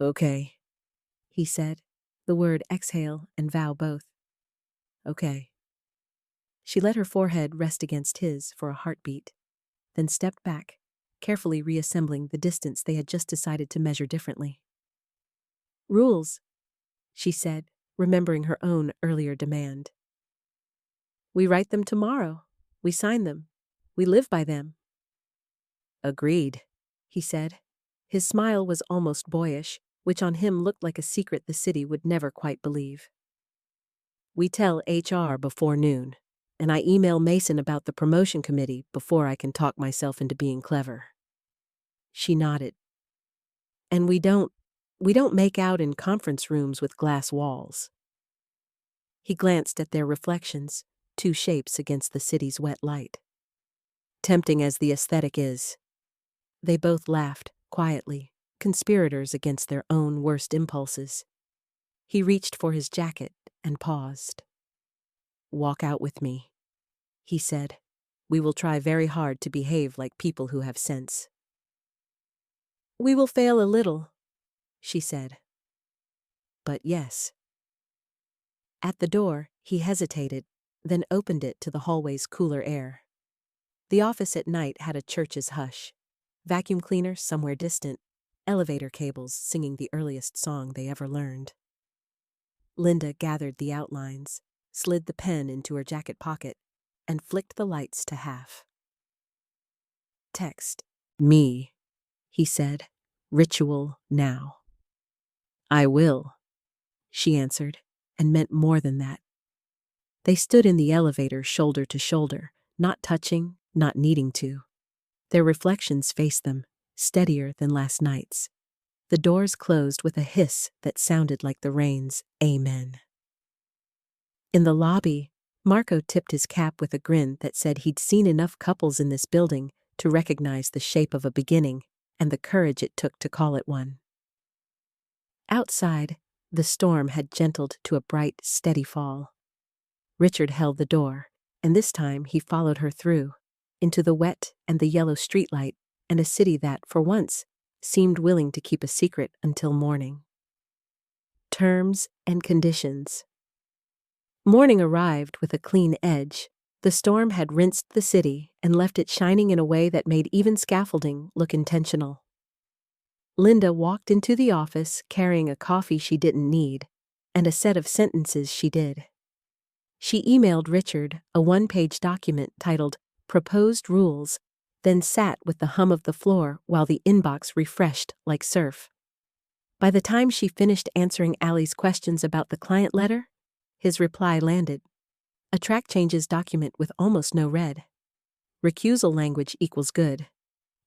"Okay," he said, the word exhale and vow both. "Okay." She let her forehead rest against his for a heartbeat, then stepped back, carefully reassembling the distance they had just decided to measure differently. "Rules," she said, remembering her own earlier demand. "We write them tomorrow. We sign them. We live by them." "Agreed," he said. His smile was almost boyish, which on him looked like a secret the city would never quite believe. "We tell HR before noon, and I email Mason about the promotion committee before I can talk myself into being clever." She nodded. "And we don't make out in conference rooms with glass walls." He glanced at their reflections, two shapes against the city's wet light. "Tempting as the aesthetic is." They both laughed, quietly, conspirators against their own worst impulses. He reached for his jacket and paused. "Walk out with me," he said. "We will try very hard to behave like people who have sense." "We will fail a little," she said. "But yes." At the door, he hesitated, then opened it to the hallway's cooler air. The office at night had a church's hush. Vacuum cleaner somewhere distant, elevator cables singing the earliest song they ever learned. Linda gathered the outlines, slid the pen into her jacket pocket, and flicked the lights to half. "Text me," he said. "Ritual now." "I will," she answered, and meant more than that. They stood in the elevator shoulder to shoulder, not touching, not needing to. Their reflections faced them, steadier than last night's. The doors closed with a hiss that sounded like the rain's amen. In the lobby, Marco tipped his cap with a grin that said he'd seen enough couples in this building to recognize the shape of a beginning and the courage it took to call it one. Outside, the storm had gentled to a bright, steady fall. Richard held the door, and this time he followed her through, into the wet and the yellow streetlight and a city that, for once, seemed willing to keep a secret until morning. Terms and conditions. Morning arrived with a clean edge. The storm had rinsed the city and left it shining in a way that made even scaffolding look intentional. Linda walked into the office carrying a coffee she didn't need and a set of sentences she did. She emailed Richard a one-page document titled Proposed Rules, then sat with the hum of the floor while the inbox refreshed like surf. By the time she finished answering Allie's questions about the client letter, his reply landed. A track changes document with almost no red. Recusal language equals good.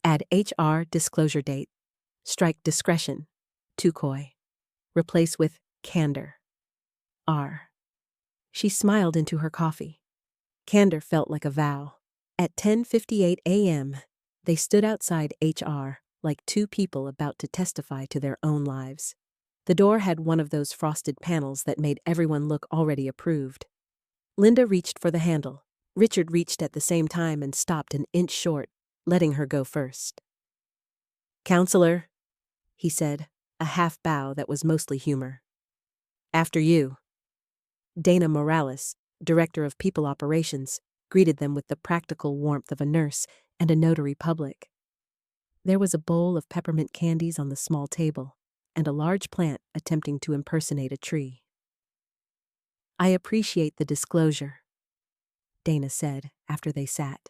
Add HR disclosure date. Strike discretion. Too coy. Replace with candor. R. She smiled into her coffee. Candor felt like a vow. At 10:58 a.m., they stood outside HR, like two people about to testify to their own lives. The door had one of those frosted panels that made everyone look already approved. Linda reached for the handle. Richard reached at the same time and stopped an inch short, letting her go first. "Counselor," he said, a half bow that was mostly humor. "After you." Dana Morales, Director of People Operations, greeted them with the practical warmth of a nurse and a notary public. There was a bowl of peppermint candies on the small table, and a large plant attempting to impersonate a tree. "I appreciate the disclosure," Dana said after they sat.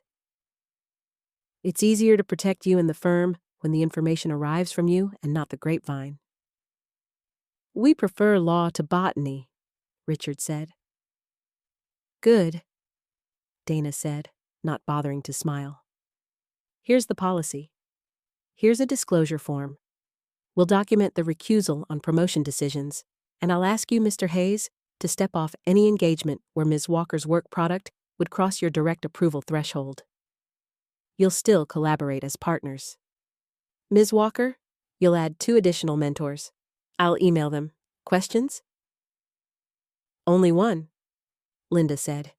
"It's easier to protect you and the firm when the information arrives from you and not the grapevine." "We prefer law to botany," Richard said. "Good," Dana said, not bothering to smile. "Here's the policy. Here's a disclosure form. We'll document the recusal on promotion decisions, and I'll ask you, Mr. Hayes, to step off any engagement where Ms. Walker's work product would cross your direct approval threshold. You'll still collaborate as partners. Ms. Walker, you'll add 2 additional mentors. I'll email them. Questions?" "Only one," Linda said.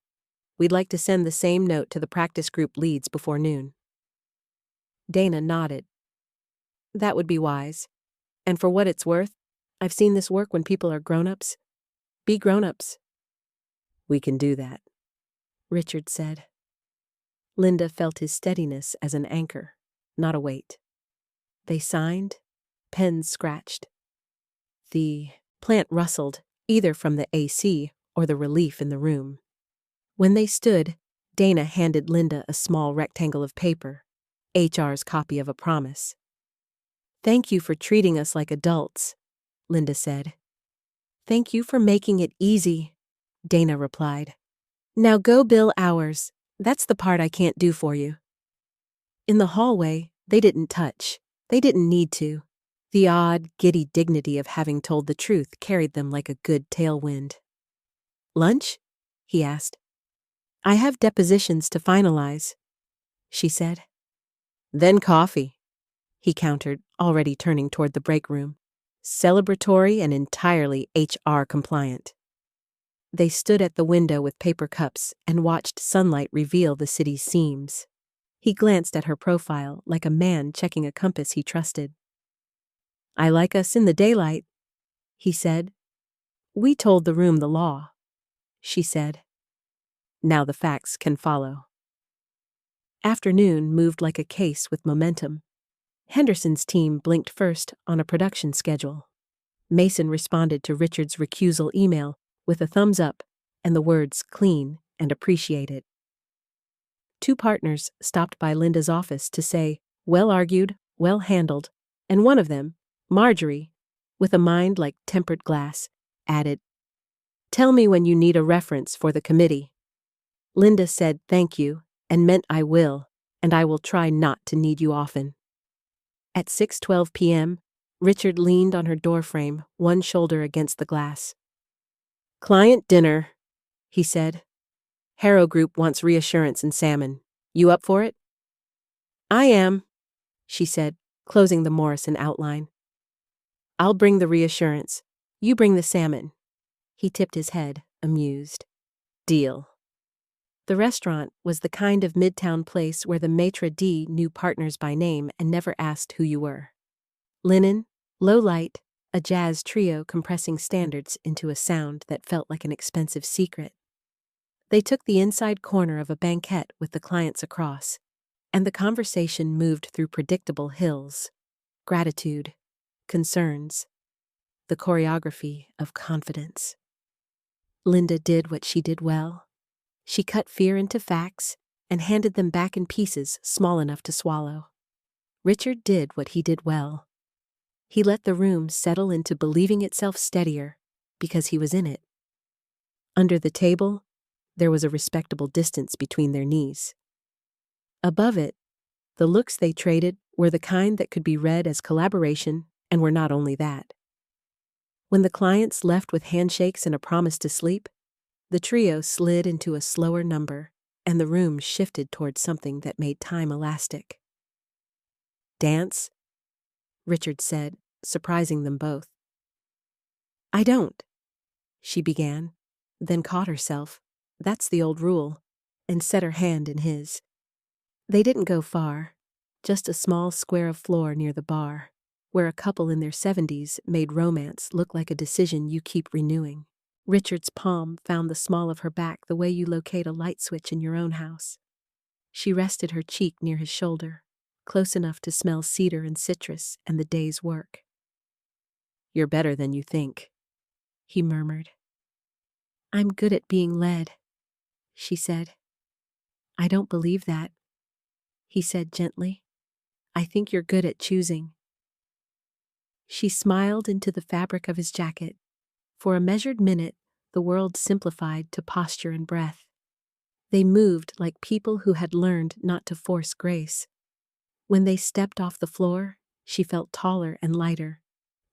"We'd like to send the same note to the practice group leads before noon." Dana nodded. "That would be wise. And for what it's worth, I've seen this work when people are grown-ups. Be grown-ups." "We can do that," Richard said. Linda felt his steadiness as an anchor, not a weight. They signed, pens scratched. The plant rustled, either from the AC or the relief in the room. When they stood, Dana handed Linda a small rectangle of paper, HR's copy of a promise. "Thank you for treating us like adults," Linda said. "Thank you for making it easy," Dana replied. "Now go bill hours. That's the part I can't do for you." In the hallway, they didn't touch. They didn't need to. The odd, giddy dignity of having told the truth carried them like a good tailwind. "Lunch?" he asked. "I have depositions to finalize," she said. "Then coffee," he countered, already turning toward the break room. "Celebratory and entirely HR compliant." They stood at the window with paper cups and watched sunlight reveal the city's seams. He glanced at her profile like a man checking a compass he trusted. "I like us in the daylight," he said. "We told the room the law," she said. "Now the facts can follow." Afternoon moved like a case with momentum. Henderson's team blinked first on a production schedule. Mason responded to Richard's recusal email with a thumbs up and the words "clean" and "appreciated." 2 partners stopped by Linda's office to say, "Well argued, well handled," and one of them, Marjorie, with a mind like tempered glass, added, "Tell me when you need a reference for the committee." Linda said thank you and meant I will, and I will try not to need you often. At 6:12 p.m., Richard leaned on her doorframe, one shoulder against the glass. "Client dinner," he said. "Harrow Group wants reassurance and salmon. You up for it?" "I am," she said, closing the Morrison outline. "I'll bring the reassurance. You bring the salmon." He tipped his head, amused. "Deal." The restaurant was the kind of midtown place where the maitre d' knew partners by name and never asked who you were. Linen, low light, a jazz trio compressing standards into a sound that felt like an expensive secret. They took the inside corner of a banquette with the clients across, and the conversation moved through predictable hills, gratitude, concerns, the choreography of confidence. Linda did what she did well. She cut fear into facts and handed them back in pieces small enough to swallow. Richard did what he did well. He let the room settle into believing itself steadier because he was in it. Under the table, there was a respectable distance between their knees. Above it, the looks they traded were the kind that could be read as collaboration and were not only that. When the clients left with handshakes and a promise to sleep, the trio slid into a slower number, and the room shifted towards something that made time elastic. "Dance?" Richard said, surprising them both. "I don't," she began, then caught herself. That's the old rule, and set her hand in his. They didn't go far, just a small square of floor near the bar, where a couple in their 70s made romance look like a decision you keep renewing. Richard's palm found the small of her back the way you locate a light switch in your own house. She rested her cheek near his shoulder, close enough to smell cedar and citrus and the day's work. "You're better than you think," he murmured. "I'm good at being led," she said. "I don't believe that," he said gently. "I think you're good at choosing." She smiled into the fabric of his jacket. For a measured minute, the world simplified to posture and breath. They moved like people who had learned not to force grace. When they stepped off the floor, she felt taller and lighter,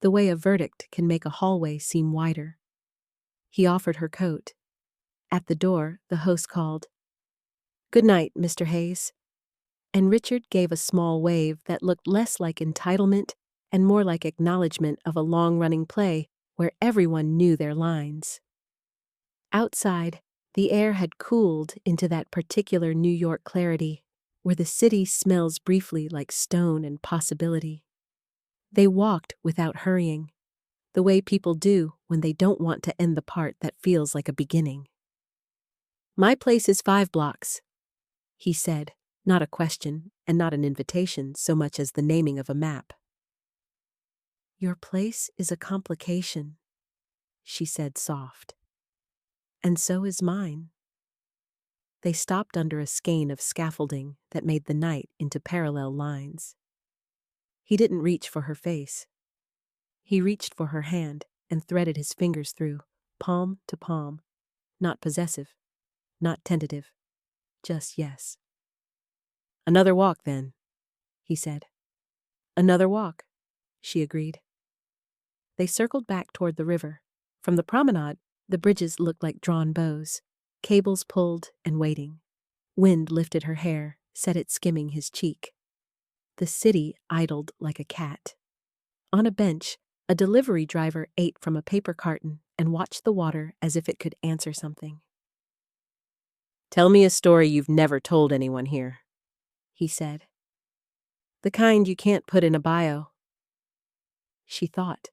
the way a verdict can make a hallway seem wider. He offered her coat. At the door, the host called, "Good night, Mr. Hayes." And Richard gave a small wave that looked less like entitlement and more like acknowledgement of a long-running play where everyone knew their lines. Outside, the air had cooled into that particular New York clarity, where the city smells briefly like stone and possibility. They walked without hurrying, the way people do when they don't want to end the part that feels like a beginning. "My place is 5 blocks, he said, not a question and not an invitation so much as the naming of a map. "Your place is a complication," she said soft. "And so is mine." They stopped under a skein of scaffolding that made the night into parallel lines. He didn't reach for her face. He reached for her hand and threaded his fingers through, palm to palm, not possessive, not tentative, just yes. "Another walk, then," he said. "Another walk," she agreed. They circled back toward the river. From the promenade, the bridges looked like drawn bows, cables pulled and waiting. Wind lifted her hair, set it skimming his cheek. The city idled like a cat. On a bench, a delivery driver ate from a paper carton and watched the water as if it could answer something. "Tell me a story you've never told anyone here," he said. "The kind you can't put in a bio." She thought.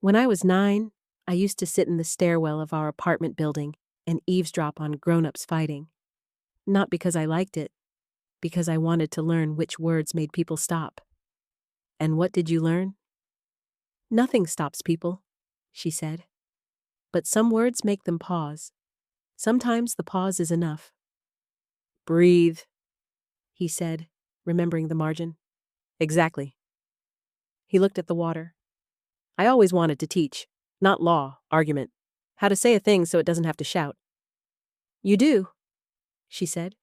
"When I was 9, I used to sit in the stairwell of our apartment building and eavesdrop on grown-ups fighting. Not because I liked it, because I wanted to learn which words made people stop." "And what did you learn?" "Nothing stops people," she said. "But some words make them pause. Sometimes the pause is enough." "Breathe," he said, remembering the margin. "Exactly." He looked at the water. "I always wanted to teach. Not law, argument. How to say a thing so it doesn't have to shout." "You do," she said.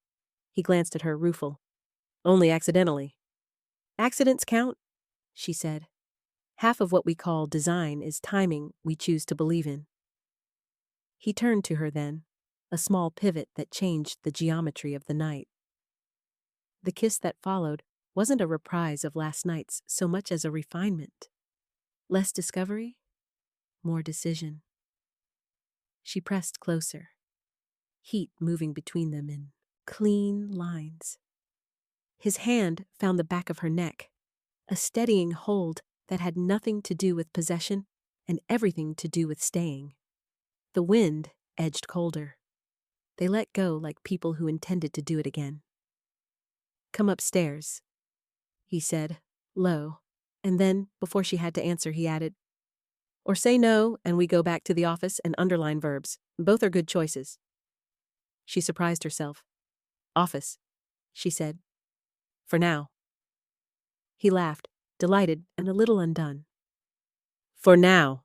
He glanced at her, rueful. "Only accidentally." "Accidents count," she said. "Half of what we call design is timing we choose to believe in." He turned to her then, a small pivot that changed the geometry of the night. The kiss that followed wasn't a reprise of last night's so much as a refinement. Less discovery, more decision. She pressed closer, heat moving between them in clean lines. His hand found the back of her neck, a steadying hold that had nothing to do with possession and everything to do with staying. The wind edged colder. They let go like people who intended to do it again. "Come upstairs," he said, low, and then, before she had to answer, he added, "Or say no, and we go back to the office and underline verbs. Both are good choices." She surprised herself. "Office," she said. "For now." He laughed. delighted and a little undone. "For now,"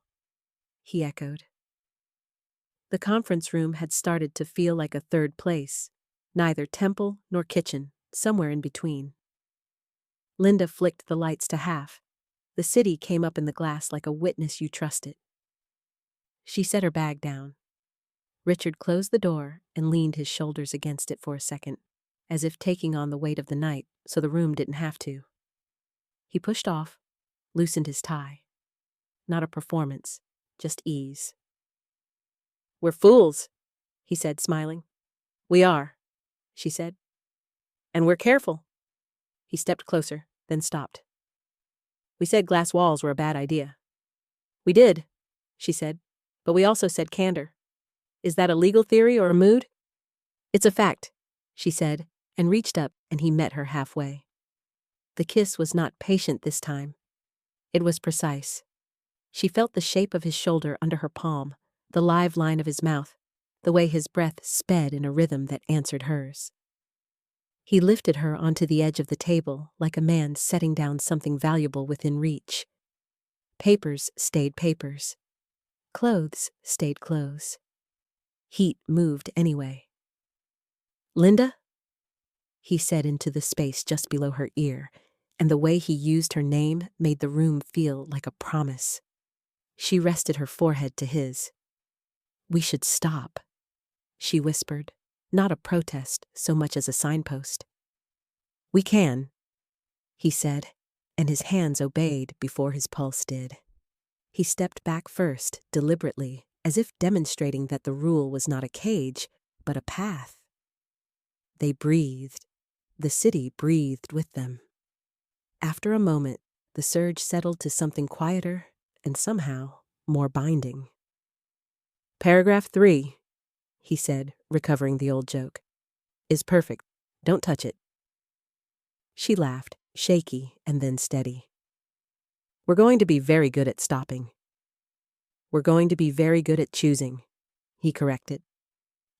he echoed. The conference room had started to feel like a third place, neither temple nor kitchen, somewhere in between. Linda flicked the lights to half. The city came up in the glass like a witness you trusted. She set her bag down. Richard closed the door and leaned his shoulders against it for a second, as if taking on the weight of the night so the room didn't have to. He pushed off, loosened his tie. Not a performance, just ease. "We're fools," he said, smiling. "We are," she said. "And we're careful." He stepped closer, then stopped. "We said glass walls were a bad idea." "We did," she said, "but we also said candor. Is that a legal theory or a mood?" "It's a fact," she said, and reached up and he met her halfway. The kiss was not patient this time. It was precise. She felt the shape of his shoulder under her palm, the live line of his mouth, the way his breath sped in a rhythm that answered hers. He lifted her onto the edge of the table like a man setting down something valuable within reach. Papers stayed papers. Clothes stayed clothes. Heat moved anyway. "Linda?" he said into the space just below her ear, and the way he used her name made the room feel like a promise. She rested her forehead to his. "We should stop," she whispered, not a protest so much as a signpost. "We can," he said, and his hands obeyed before his pulse did. He stepped back first, deliberately, as if demonstrating that the rule was not a cage, but a path. They breathed. The city breathed with them. After a moment, the surge settled to something quieter and somehow more binding. "Paragraph 3, he said, recovering the old joke, "is perfect. Don't touch it." She laughed, shaky and then steady. "We're going to be very good at stopping." "We're going to be very good at choosing," he corrected.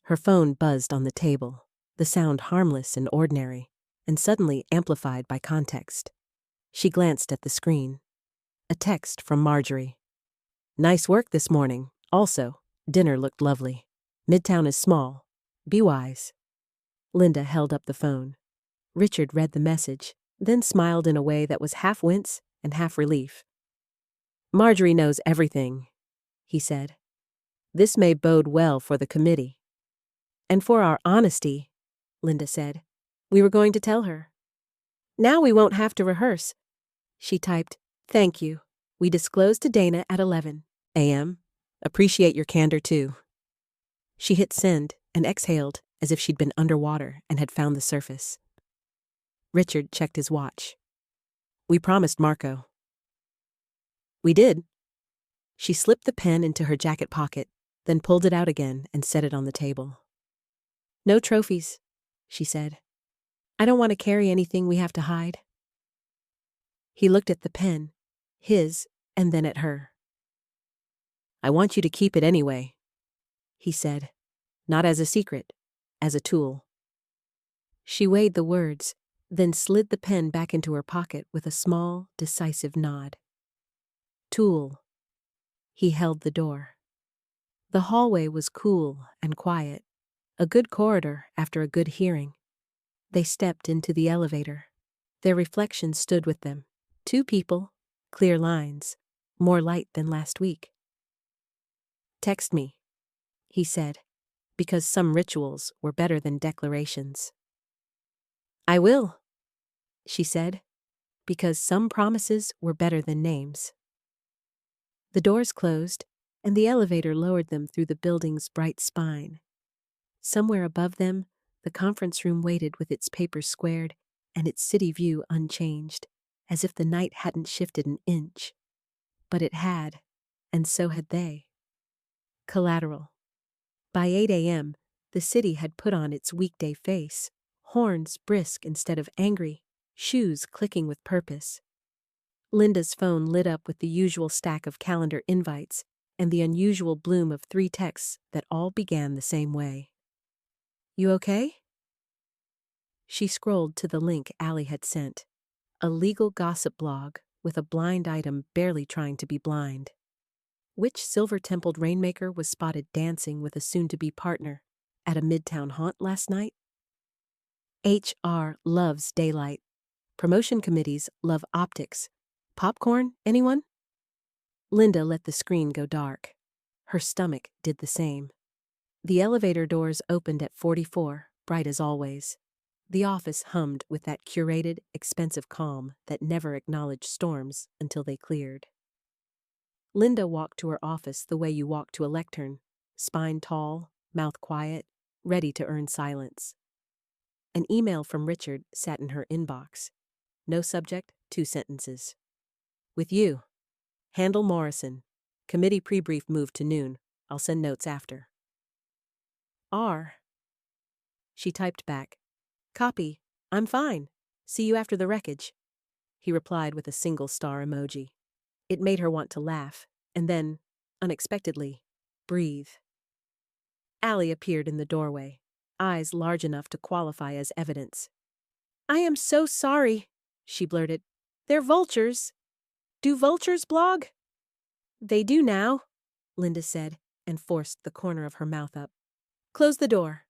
Her phone buzzed on the table, the sound harmless and ordinary, and suddenly amplified by context. She glanced at the screen. A text from Marjorie. "Nice work this morning. Also, dinner looked lovely. Midtown is small. Be wise." Linda held up the phone. Richard read the message, then smiled in a way that was half wince and half relief. "Marjorie knows everything," he said. "This may bode well for the committee." "And for our honesty," Linda said. "We were going to tell her." "Now we won't have to rehearse." She typed, "Thank you. We disclosed to Dana at 11 a.m. Appreciate your candor, too." She hit send and exhaled as if she'd been underwater and had found the surface. Richard checked his watch. "We promised Marco." "We did." She slipped the pen into her jacket pocket, then pulled it out again and set it on the table. "No trophies," she said. "I don't want to carry anything we have to hide." He looked at the pen, his, and then at her. "I want you to keep it anyway," he said. "Not as a secret, as a tool." She weighed the words, then slid the pen back into her pocket with a small, decisive nod. "Tool." He held the door. The hallway was cool and quiet, a good corridor after a good hearing. They stepped into the elevator. Their reflections stood with them. 2 people, clear lines, more light than last week. "Text me," he said, because some rituals were better than declarations. "I will," she said, because some promises were better than names. The doors closed, and the elevator lowered them through the building's bright spine. Somewhere above them, the conference room waited with its papers squared and its city view unchanged, as if the night hadn't shifted an inch. But it had, and so had they. Collateral. By 8 a.m., the city had put on its weekday face, horns brisk instead of angry, shoes clicking with purpose. Linda's phone lit up with the usual stack of calendar invites and the unusual bloom of 3 texts that all began the same way. "You okay?" She scrolled to the link Allie had sent, a legal gossip blog with a blind item barely trying to be blind. Which silver-templed rainmaker was spotted dancing with a soon-to-be partner at a midtown haunt last night? HR loves daylight. Promotion committees love optics. Popcorn, anyone? Linda let the screen go dark. Her stomach did the same. The elevator doors opened at 44, bright as always. The office hummed with that curated, expensive calm that never acknowledged storms until they cleared. Linda walked to her office the way you walk to a lectern, spine tall, mouth quiet, ready to earn silence. An email from Richard sat in her inbox. No subject, 2 sentences. With you. Handle Morrison. Committee pre-brief moved to noon. I'll send notes after. R. She typed back. Copy. I'm fine. See you after the wreckage. He replied with a single star emoji. It made her want to laugh, and then, unexpectedly, breathe. Allie appeared in the doorway, eyes large enough to qualify as evidence. I am so sorry, she blurted. They're vultures. Do vultures blog? They do now, Linda said, and forced the corner of her mouth up. Close the door.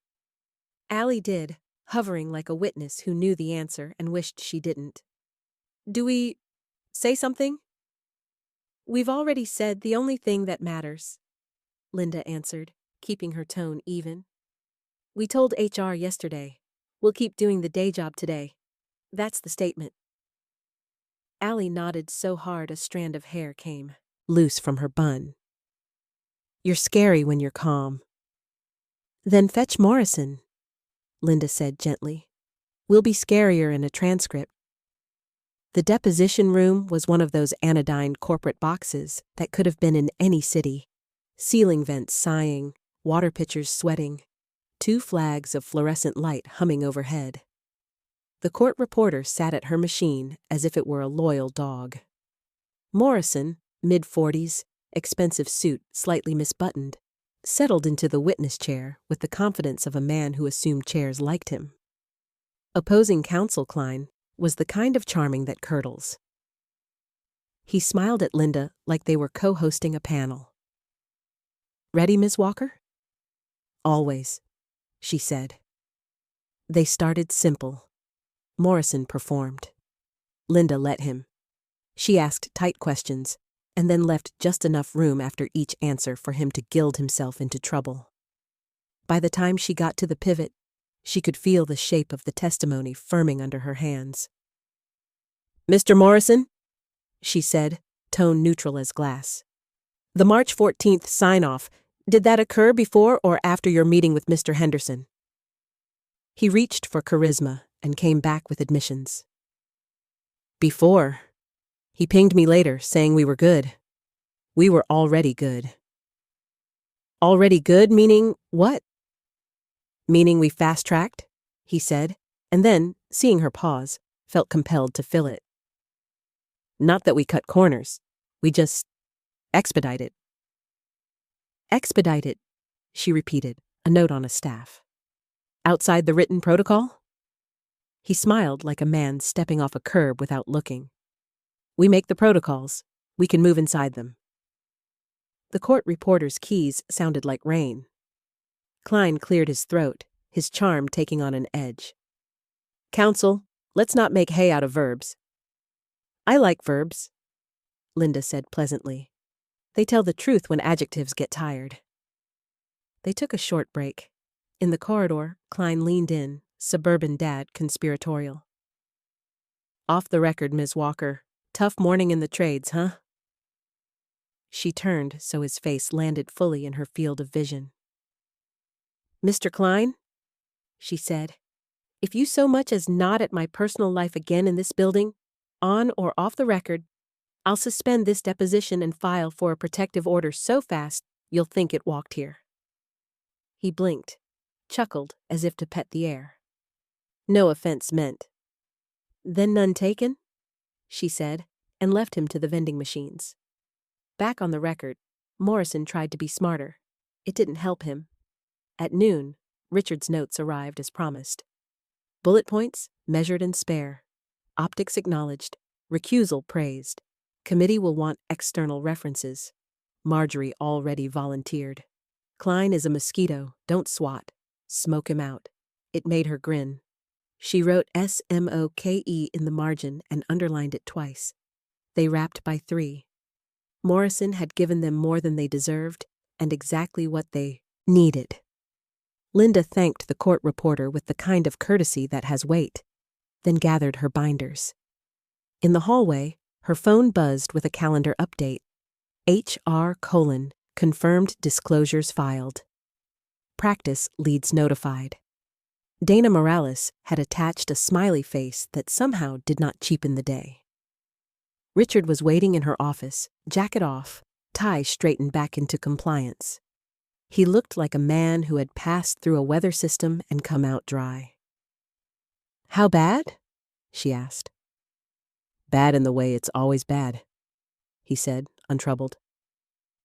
Allie did, hovering like a witness who knew the answer and wished she didn't. Do we say something? We've already said the only thing that matters, Linda answered, keeping her tone even. We told HR yesterday. We'll keep doing the day job today. That's the statement. Allie nodded so hard a strand of hair came loose from her bun. You're scary when you're calm. Then fetch Morrison, Linda said gently. We'll be scarier in a transcript. The deposition room was one of those anodyne corporate boxes that could have been in any city. Ceiling vents sighing, water pitchers sweating, 2 flags of fluorescent light humming overhead. The court reporter sat at her machine as if it were a loyal dog. Morrison, mid-40s, expensive suit slightly misbuttoned, settled into the witness chair with the confidence of a man who assumed chairs liked him. Opposing counsel Klein was the kind of charming that curdles. He smiled at Linda like they were co-hosting a panel. Ready, Ms. Walker? Always, she said. They started simple. Morrison performed. Linda let him. She asked tight questions, and then left just enough room after each answer for him to gild himself into trouble. By the time she got to the pivot, she could feel the shape of the testimony firming under her hands. Mr. Morrison, she said, tone neutral as glass. The March 14th sign-off, did that occur before or after your meeting with Mr. Henderson? He reached for charisma and came back with admissions. Before. He pinged me later, saying we were good. We were already good. Already good meaning what? Meaning we fast-tracked, he said, and then, seeing her pause, felt compelled to fill it. Not that we cut corners. We just expedited. Expedited, she repeated, a note on a staff. Outside the written protocol? He smiled like a man stepping off a curb without looking. We make the protocols. We can move inside them. The court reporter's keys sounded like rain. Klein cleared his throat, his charm taking on an edge. Counsel, let's not make hay out of verbs. I like verbs, Linda said pleasantly. They tell the truth when adjectives get tired. They took a short break. In the corridor, Klein leaned in, suburban dad conspiratorial. Off the record, Ms. Walker. Tough morning in the trades, huh? She turned so his face landed fully in her field of vision. Mr. Klein, she said, if you so much as nod at my personal life again in this building, on or off the record, I'll suspend this deposition and file for a protective order so fast you'll think it walked here. He blinked, chuckled as if to pet the air. No offense meant. Then none taken? She said, and left him to the vending machines. Back on the record, Morrison tried to be smarter. It didn't help him. At noon, Richard's notes arrived as promised. Bullet points, measured and spare. Optics acknowledged. Recusal praised. Committee will want external references. Marjorie already volunteered. Klein is a mosquito, don't swat. Smoke him out. It made her grin. She wrote SMOKE in the margin and underlined it twice. They wrapped by 3. Morrison had given them more than they deserved and exactly what they needed. Linda thanked the court reporter with the kind of courtesy that has weight, then gathered her binders. In the hallway, her phone buzzed with a calendar update. HR: confirmed disclosures filed. Practice leads notified. Dana Morales had attached a smiley face that somehow did not cheapen the day. Richard was waiting in her office, jacket off, tie straightened back into compliance. He looked like a man who had passed through a weather system and come out dry. "How bad?" she asked. "Bad in the way it's always bad," he said, untroubled.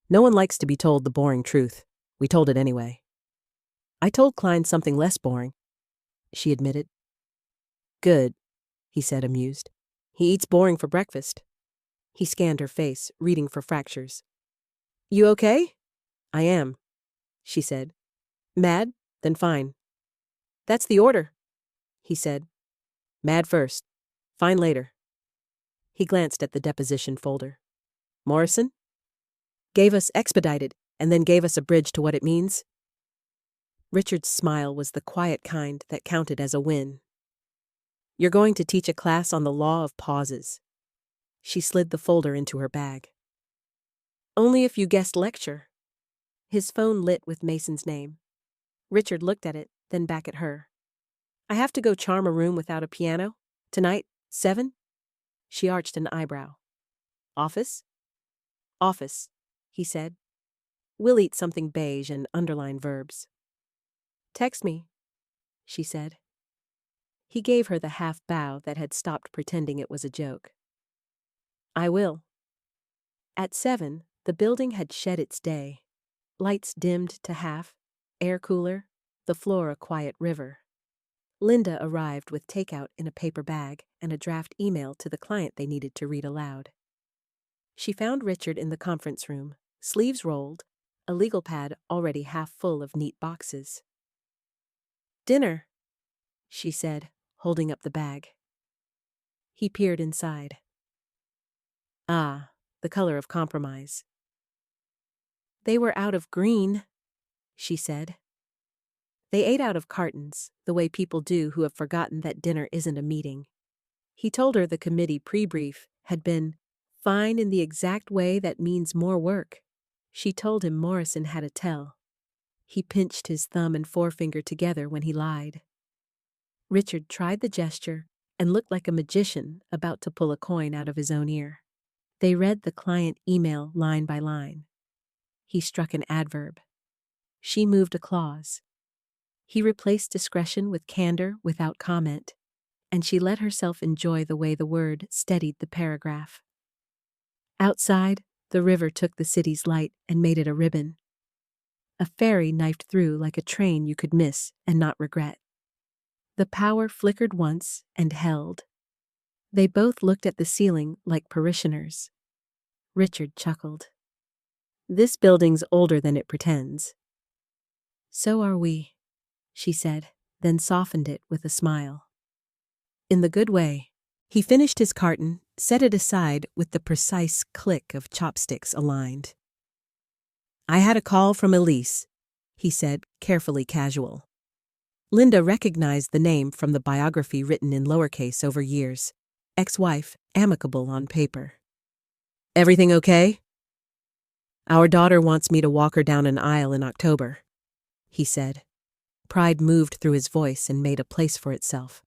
"No one likes to be told the boring truth. We told it anyway." "I told Klein something less boring," she admitted. "Good," he said, amused. "He eats boring for breakfast." He scanned her face, reading for fractures. "You okay?" "I am," she said. "Mad? Then fine." "That's the order," he said. "Mad first. Fine later." He glanced at the deposition folder. "Morrison? Gave us expedited, and then gave us a bridge to what it means." Richard's smile was the quiet kind that counted as a win. "You're going to teach a class on the law of pauses." She slid the folder into her bag. "Only if you guessed lecture." His phone lit with Mason's name. Richard looked at it, then back at her. "I have to go charm a room without a piano? Tonight, 7? She arched an eyebrow. "Office?" "Office," he said. "We'll eat something beige and underline verbs." "Text me," she said. He gave her the half bow that had stopped pretending it was a joke. "I will." At 7, the building had shed its day. Lights dimmed to half, air cooler, the floor a quiet river. Linda arrived with takeout in a paper bag and a draft email to the client they needed to read aloud. She found Richard in the conference room, sleeves rolled, a legal pad already half full of neat boxes. "Dinner," she said, holding up the bag. He peered inside. Ah, the color of compromise. "They were out of green," she said. They ate out of cartons, the way people do who have forgotten that dinner isn't a meeting. He told her the committee pre-brief had been fine in the exact way that means more work. She told him Morrison had a tell. He pinched his thumb and forefinger together when he lied. Richard tried the gesture and looked like a magician about to pull a coin out of his own ear. They read the client email line by line. He struck an adverb. She moved a clause. He replaced discretion with candor without comment, and she let herself enjoy the way the word steadied the paragraph. Outside, the river took the city's light and made it a ribbon. A ferry knifed through like a train you could miss and not regret. The power flickered once and held. They both looked at the ceiling like parishioners. Richard chuckled. "This building's older than it pretends." "So are we," she said, then softened it with a smile. In the good way. He finished his carton, set it aside with the precise click of chopsticks aligned. "I had a call from Elise," he said, carefully casual. Linda recognized the name from the biography written in lowercase over years. Ex-wife, amicable on paper. "Everything okay?" "Our daughter wants me to walk her down an aisle in October," he said. Pride moved through his voice and made a place for itself.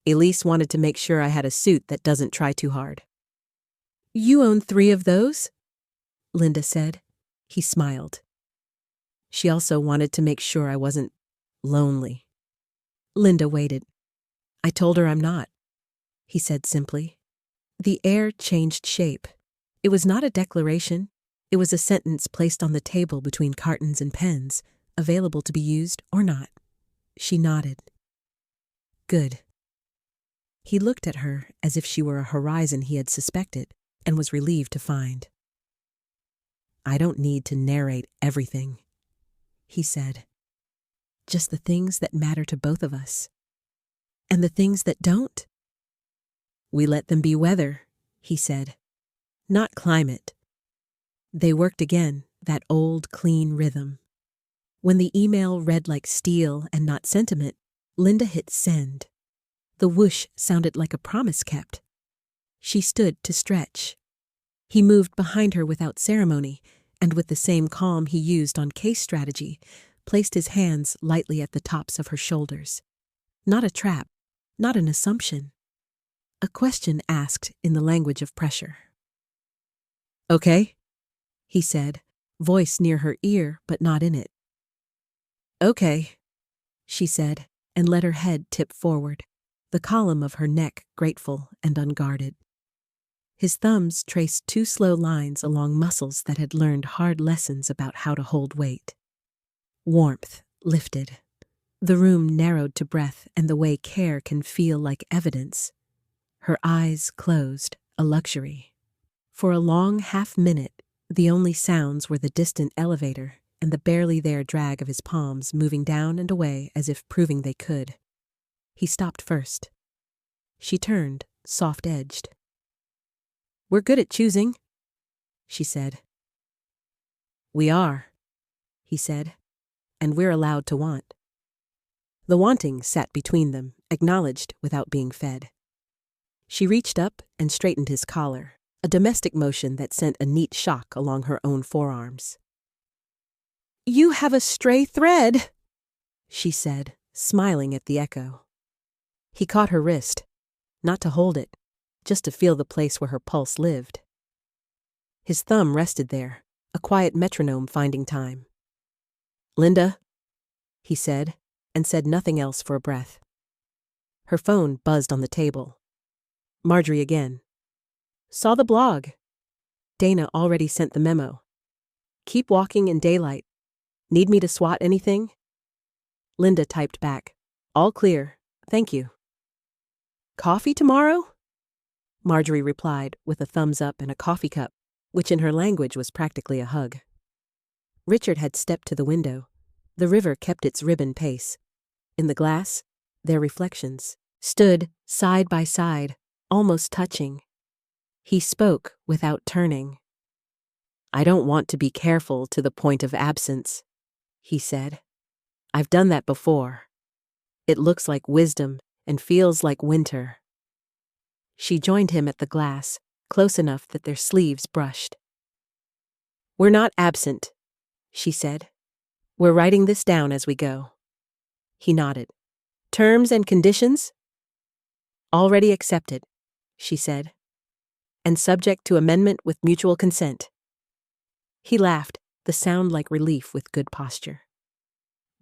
"Elise wanted to make sure I had a suit that doesn't try too hard." "You own 3 of those?" Linda said. He smiled. She also wanted to make sure I wasn't lonely. Linda waited. "I told her I'm not," he said simply. The air changed shape. It was not a declaration. It was a sentence placed on the table between cartons and pens, available to be used or not. She nodded. "Good." He looked at her as if she were a horizon he had suspected and was relieved to find. "I don't need to narrate everything," he said. "Just the things that matter to both of us. And the things that don't? We let them be weather," he said, "not climate." They worked again, that old, clean rhythm. When the email read like steel and not sentiment, Linda hit send. The whoosh sounded like a promise kept. She stood to stretch. He moved behind her without ceremony, and with the same calm he used on case strategy, placed his hands lightly at the tops of her shoulders. Not a trap, not an assumption. A question asked in the language of pressure. "Okay," he said, voice near her ear but not in it. "Okay," she said, and let her head tip forward, the column of her neck grateful and unguarded. His thumbs traced 2 slow lines along muscles that had learned hard lessons about how to hold weight. Warmth lifted. The room narrowed to breath and the way care can feel like evidence. Her eyes closed, a luxury. For a long half-minute, the only sounds were the distant elevator and the barely there drag of his palms moving down and away as if proving they could. He stopped first. She turned, soft-edged. "We're good at choosing," she said. "We are," he said, "and we're allowed to want." The wanting sat between them, acknowledged without being fed. She reached up and straightened his collar, a domestic motion that sent a neat shock along her own forearms. "You have a stray thread," she said, smiling at the echo. He caught her wrist, not to hold it, just to feel the place where her pulse lived. His thumb rested there, a quiet metronome finding time. "Linda," he said, and said nothing else for a breath. Her phone buzzed on the table. Marjorie again. "Saw the blog. Dana already sent the memo. Keep walking in daylight. Need me to swat anything?" Linda typed back. "All clear. Thank you." "Coffee tomorrow?" Marjorie replied with a thumbs up and a coffee cup, which in her language was practically a hug. Richard had stepped to the window. The river kept its ribbon pace. In the glass, their reflections stood side by side, almost touching. He spoke without turning. "I don't want to be careful to the point of absence," he said. "I've done that before. It looks like wisdom and feels like winter." She joined him at the glass, close enough that their sleeves brushed. "We're not absent," she said. "We're writing this down as we go." He nodded. "Terms and conditions?" "Already accepted," she said. "And subject to amendment with mutual consent." He laughed, the sound like relief with good posture.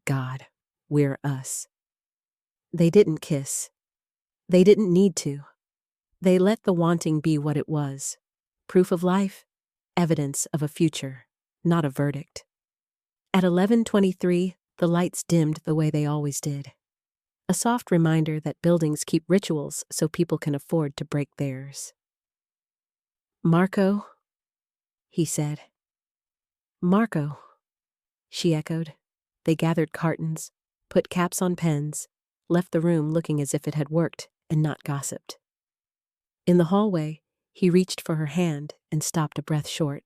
"God, we're us." They didn't kiss. They didn't need to. They let the wanting be what it was. Proof of life, evidence of a future, not a verdict. At 11:23, the lights dimmed the way they always did. A soft reminder that buildings keep rituals so people can afford to break theirs. "Marco," he said. "Marco," she echoed. They gathered cartons, put caps on pens, left the room looking as if it had worked and not gossiped. In the hallway, he reached for her hand and stopped a breath short.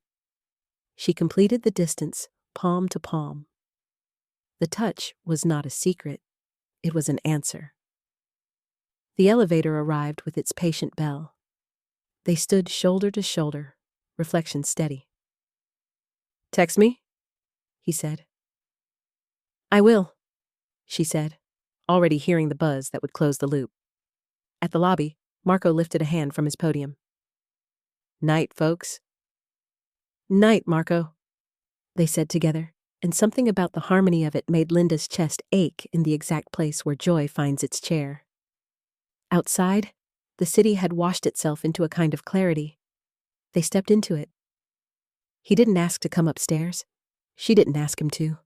She completed the distance, palm to palm. The touch was not a secret. It was an answer. The elevator arrived with its patient bell. They stood shoulder to shoulder, reflection steady. "Text me?" he said. "I will," she said, already hearing the buzz that would close the loop. At the lobby, Marco lifted a hand from his podium. "Night, folks." "Night, Marco," they said together, and something about the harmony of it made Linda's chest ache in the exact place where joy finds its chair. Outside, the city had washed itself into a kind of clarity. They stepped into it. He didn't ask to come upstairs. She didn't ask him to.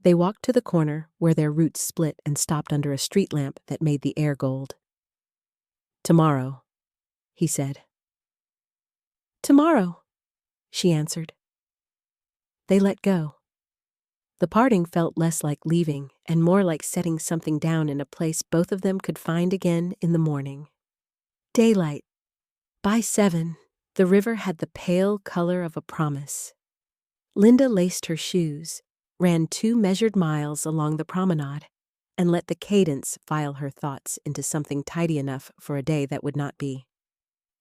They walked to the corner where their routes split and stopped under a street lamp that made the air gold. Tomorrow, he said. Tomorrow, she answered. They let go. The parting felt less like leaving and more like setting something down in a place both of them could find again in the morning. Daylight. By 7, the river had the pale color of a promise. Linda laced her shoes, ran 2 measured miles along the promenade, and let the cadence file her thoughts into something tidy enough for a day that would not be.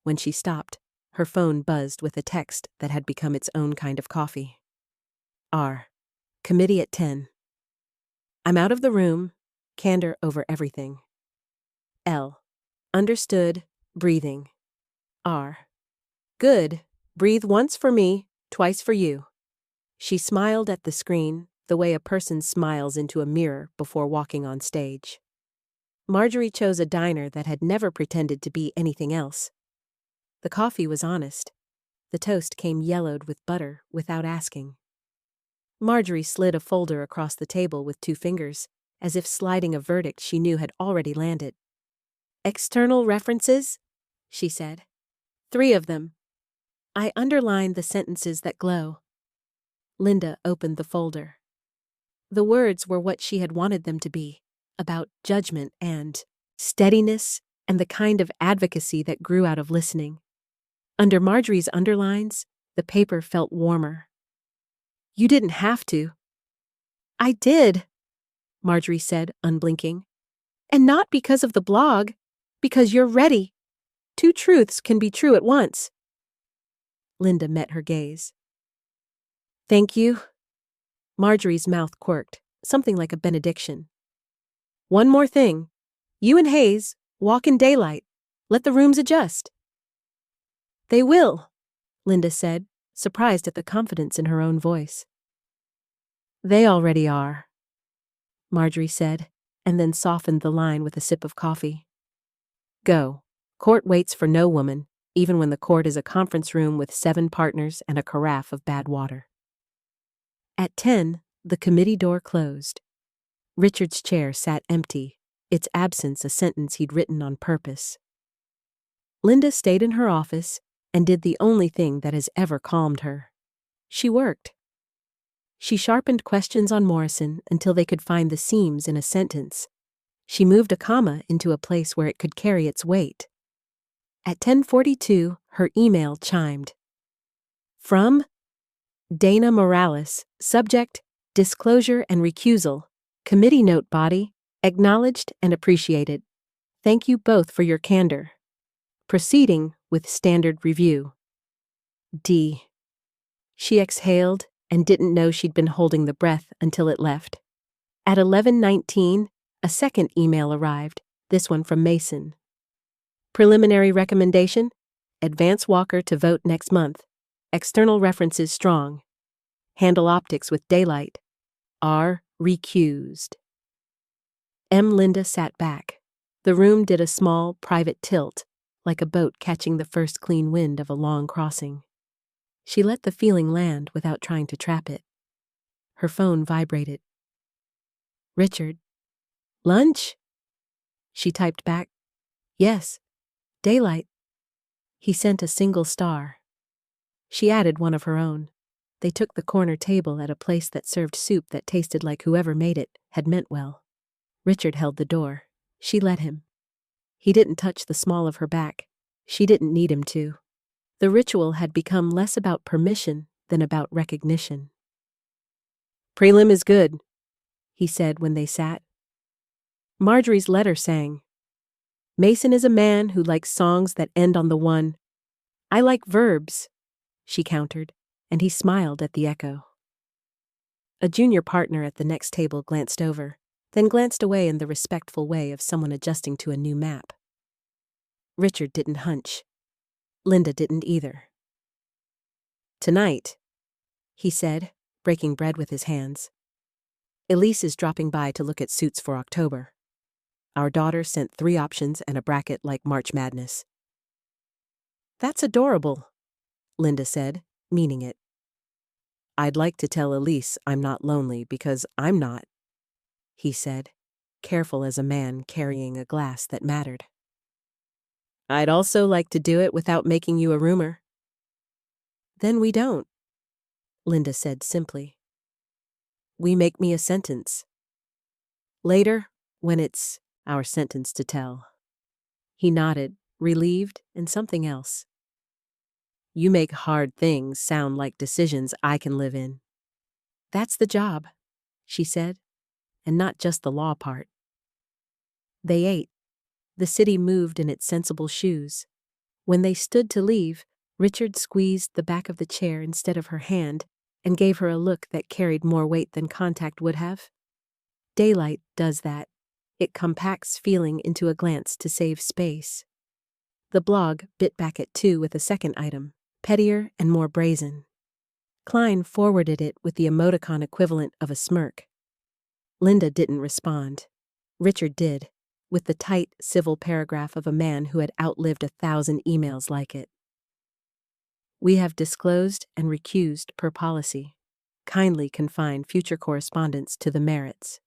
When she stopped, her phone buzzed with a text that had become its own kind of coffee. R. Committee at 10. I'm out of the room. Candor over everything. L. Understood. Breathing. R. Good. Breathe once for me, twice for you. She smiled at the screen, the way a person smiles into a mirror before walking on stage. Marjorie chose a diner that had never pretended to be anything else. The coffee was honest. The toast came yellowed with butter without asking. Marjorie slid a folder across the table with 2 fingers, as if sliding a verdict she knew had already landed. External references? She said. 3 of them. I underlined the sentences that glow. Linda opened the folder. The words were what she had wanted them to be, about judgment and steadiness and the kind of advocacy that grew out of listening. Under Marjorie's underlines, the paper felt warmer. You didn't have to. I did, Marjorie said, unblinking. And not because of the blog, because you're ready. 2 truths can be true at once. Linda met her gaze. Thank you. Marjorie's mouth quirked, something like a benediction. One more thing. You and Hayes walk in daylight. Let the rooms adjust. They will, Linda said, surprised at the confidence in her own voice. They already are, Marjorie said, and then softened the line with a sip of coffee. Go. Court waits for no woman, even when the court is a conference room with 7 partners and a carafe of bad water. At 10, the committee door closed. Richard's chair sat empty, its absence a sentence he'd written on purpose. Linda stayed in her office and did the only thing that has ever calmed her. She worked. She sharpened questions on Morrison until they could find the seams in a sentence. She moved a comma into a place where it could carry its weight. At 10:42, her email chimed. From Dana Morales, subject, disclosure and recusal, committee note body, acknowledged and appreciated. Thank you both for your candor. Proceeding with standard review. D. She exhaled and didn't know she'd been holding the breath until it left. At 11:19, a second email arrived, this one from Mason. Preliminary recommendation: advance Walker to vote next month. External references strong. Handle optics with daylight. R. Recused. Linda sat back. The room did a small, private tilt, like a boat catching the first clean wind of a long crossing. She let the feeling land without trying to trap it. Her phone vibrated. Richard. Lunch? She typed back. Yes. Daylight. He sent a single star. She added one of her own. They took the corner table at a place that served soup that tasted like whoever made it had meant well. Richard held the door. She let him. He didn't touch the small of her back. She didn't need him to. The ritual had become less about permission than about recognition. Prelim is good, he said when they sat. Marjorie's letter sang. Mason is a man who likes songs that end on the one. I like verbs, she countered, and he smiled at the echo. A junior partner at the next table glanced over, then glanced away in the respectful way of someone adjusting to a new map. Richard didn't hunch. Linda didn't either. Tonight, he said, breaking bread with his hands. Elise is dropping by to look at suits for October. Our daughter sent 3 options and a bracket like March Madness. That's adorable, Linda said, meaning it. I'd like to tell Elise I'm not lonely because I'm not, he said, careful as a man carrying a glass that mattered. I'd also like to do it without making you a rumor. Then we don't, Linda said simply. We make me a sentence. Later, when it's our sentence to tell. He nodded, relieved, and something else. You make hard things sound like decisions I can live in. That's the job, she said, and not just the law part. They ate. The city moved in its sensible shoes. When they stood to leave, Richard squeezed the back of the chair instead of her hand and gave her a look that carried more weight than contact would have. Daylight does that. It compacts feeling into a glance to save space. The blog bit back at 2 with a second item, pettier and more brazen. Klein forwarded it with the emoticon equivalent of a smirk. Linda didn't respond. Richard did, with the tight, civil paragraph of a man who had outlived 1,000 emails like it. We have disclosed and recused per policy. Kindly confine future correspondence to the merits.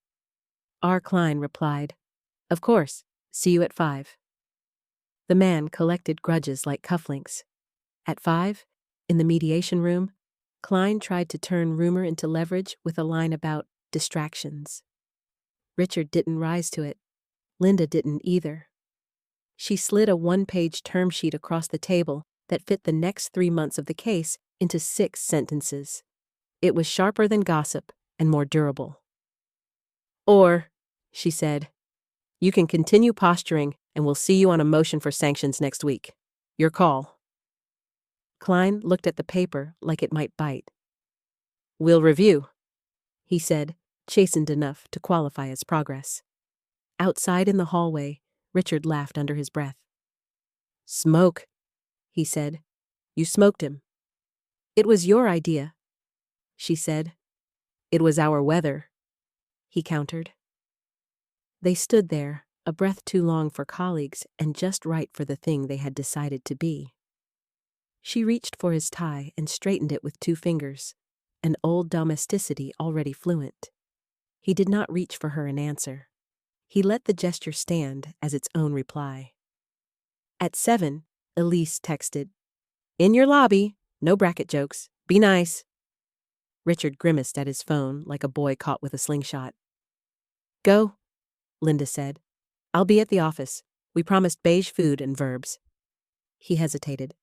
R. Klein replied, Of course, see you at 5. The man collected grudges like cufflinks. At 5, in the mediation room, Klein tried to turn rumor into leverage with a line about distractions. Richard didn't rise to it. Linda didn't either. She slid a 1-page term sheet across the table that fit the next 3 months of the case into 6 sentences. It was sharper than gossip and more durable. Or, she said, you can continue posturing and we'll see you on a motion for sanctions next week. Your call. Klein looked at the paper like it might bite. We'll review, he said, chastened enough to qualify as progress. Outside in the hallway, Richard laughed under his breath. Smoke, he said. You smoked him. It was your idea, she said. It was our weather, he countered. They stood there, a breath too long for colleagues and just right for the thing they had decided to be. She reached for his tie and straightened it with 2 fingers, an old domesticity already fluent. He did not reach for her in answer. He let the gesture stand as its own reply. At 7, Elise texted, In your lobby, no bracket jokes, be nice. Richard grimaced at his phone like a boy caught with a slingshot. Go, Linda said. I'll be at the office. We promised beige food and verbs. He hesitated.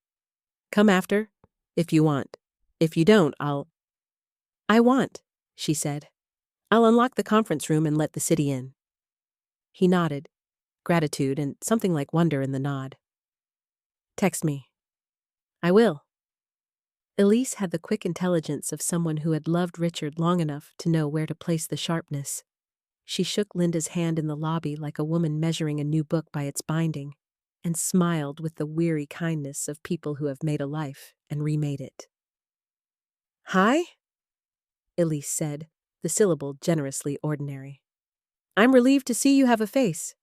Come after, if you want. If you don't, I want, she said. I'll unlock the conference room and let the city in. He nodded, gratitude and something like wonder in the nod. Text me. I will. Elise had the quick intelligence of someone who had loved Richard long enough to know where to place the sharpness. She shook Linda's hand in the lobby like a woman measuring a new book by its binding, and smiled with the weary kindness of people who have made a life and remade it. Hi? Elise said, the syllable generously ordinary. I'm relieved to see you have a face.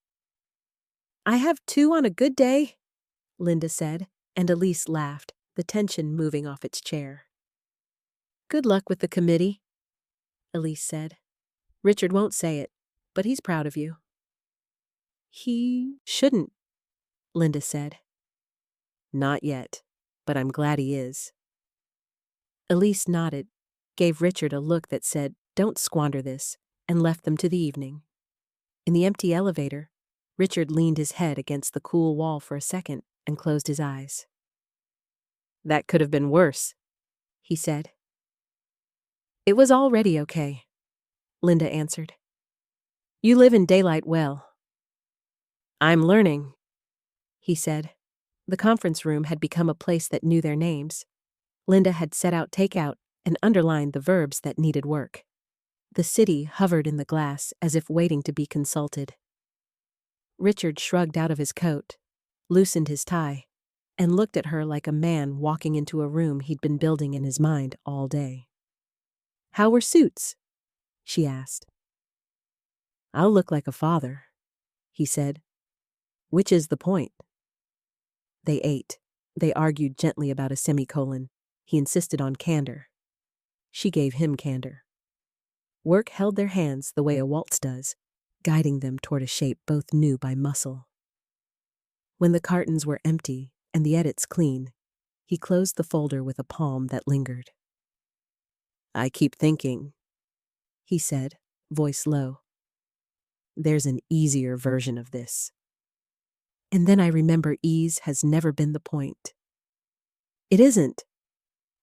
I have 2 on a good day, Linda said, and Elise laughed, the tension moving off its chair. Good luck with the committee, Elise said. Richard won't say it, but he's proud of you. He shouldn't, Linda said. Not yet, but I'm glad he is. Elise nodded, gave Richard a look that said, Don't squander this, and left them to the evening. In the empty elevator, Richard leaned his head against the cool wall for a second and closed his eyes. That could have been worse, he said. It was already okay, Linda answered. You live in daylight well. I'm learning, he said. The conference room had become a place that knew their names. Linda had set out takeout and underlined the verbs that needed work. The city hovered in the glass as if waiting to be consulted. Richard shrugged out of his coat, loosened his tie, and looked at her like a man walking into a room he'd been building in his mind all day. How were suits? She asked. I'll look like a father, he said. Which is the point? They ate. They argued gently about a semicolon. He insisted on candor. She gave him candor. Work held their hands the way a waltz does, guiding them toward a shape both knew by muscle. When the cartons were empty and the edits clean, he closed the folder with a palm that lingered. "I keep thinking," he said, voice low. "There's an easier version of this." And then I remember ease has never been the point. "It isn't,"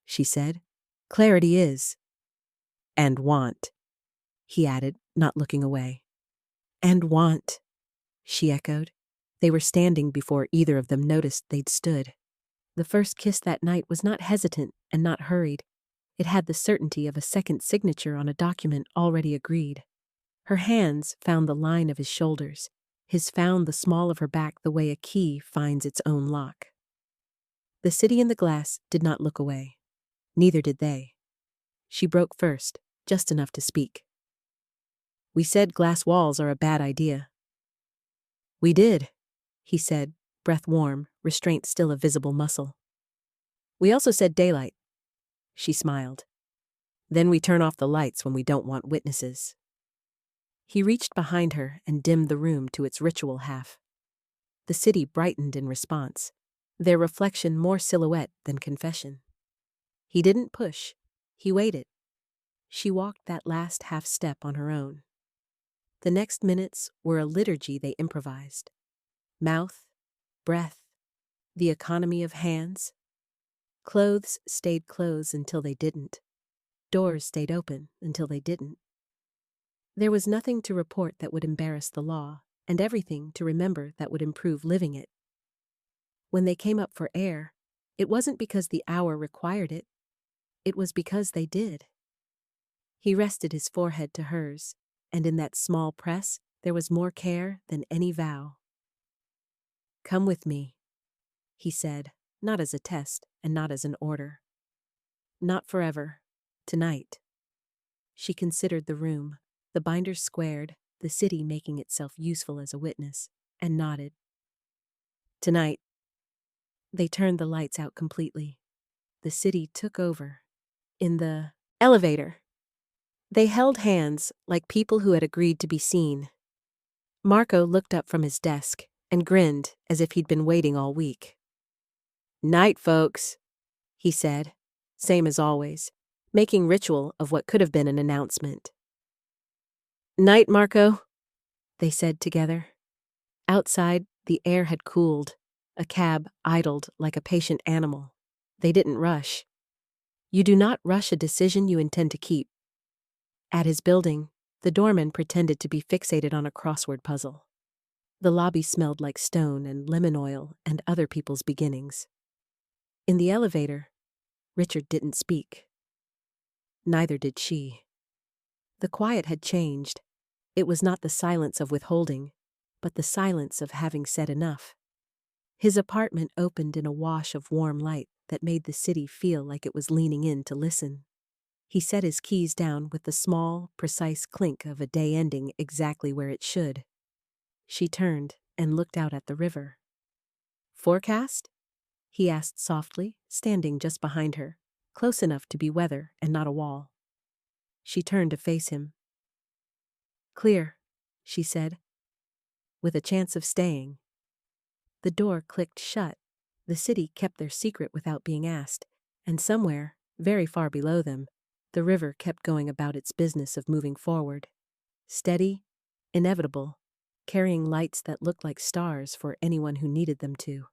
she said. "Clarity is." "And want," he added, not looking away. "And want," she echoed. They were standing before either of them noticed they'd stood. The first kiss that night was not hesitant and not hurried. It had the certainty of a second signature on a document already agreed. Her hands found the line of his shoulders. His found the small of her back the way a key finds its own lock. The city in the glass did not look away. Neither did they. She broke first, just enough to speak. "We said glass walls are a bad idea." "We did," he said, breath warm, restraint still a visible muscle. "We also said daylight." She smiled. "Then we turn off the lights when we don't want witnesses." He reached behind her and dimmed the room to its ritual half. The city brightened in response, their reflection more silhouette than confession. He didn't push. He waited. She walked that last half step on her own. The next minutes were a liturgy they improvised. Mouth, breath, the economy of hands. Clothes stayed closed until they didn't. Doors stayed open until they didn't. There was nothing to report that would embarrass the law, and everything to remember that would improve living it. When they came up for air, it wasn't because the hour required it. It was because they did. He rested his forehead to hers, and in that small press there was more care than any vow. "Come with me," he said, not as a test and not as an order. "Not forever. Tonight." She considered the room, the binders squared, the city making itself useful as a witness, and nodded. "Tonight." They turned the lights out completely. The city took over. In the elevator. They held hands like people who had agreed to be seen. Marco looked up from his desk and grinned as if he'd been waiting all week. "Night, folks," he said, same as always, making ritual of what could have been an announcement. "Night, Marco," they said together. Outside, the air had cooled. A cab idled like a patient animal. They didn't rush. You do not rush a decision you intend to keep. At his building, the doorman pretended to be fixated on a crossword puzzle. The lobby smelled like stone and lemon oil and other people's beginnings. In the elevator, Richard didn't speak. Neither did she. The quiet had changed. It was not the silence of withholding, but the silence of having said enough. His apartment opened in a wash of warm light that made the city feel like it was leaning in to listen. He set his keys down with the small, precise clink of a day ending exactly where it should. She turned and looked out at the river. "Forecast?" he asked softly, standing just behind her, close enough to be weather and not a wall. She turned to face him. "Clear," she said, "with a chance of staying." The door clicked shut. The city kept their secret without being asked, and somewhere, very far below them, the river kept going about its business of moving forward. Steady, inevitable, carrying lights that looked like stars for anyone who needed them to.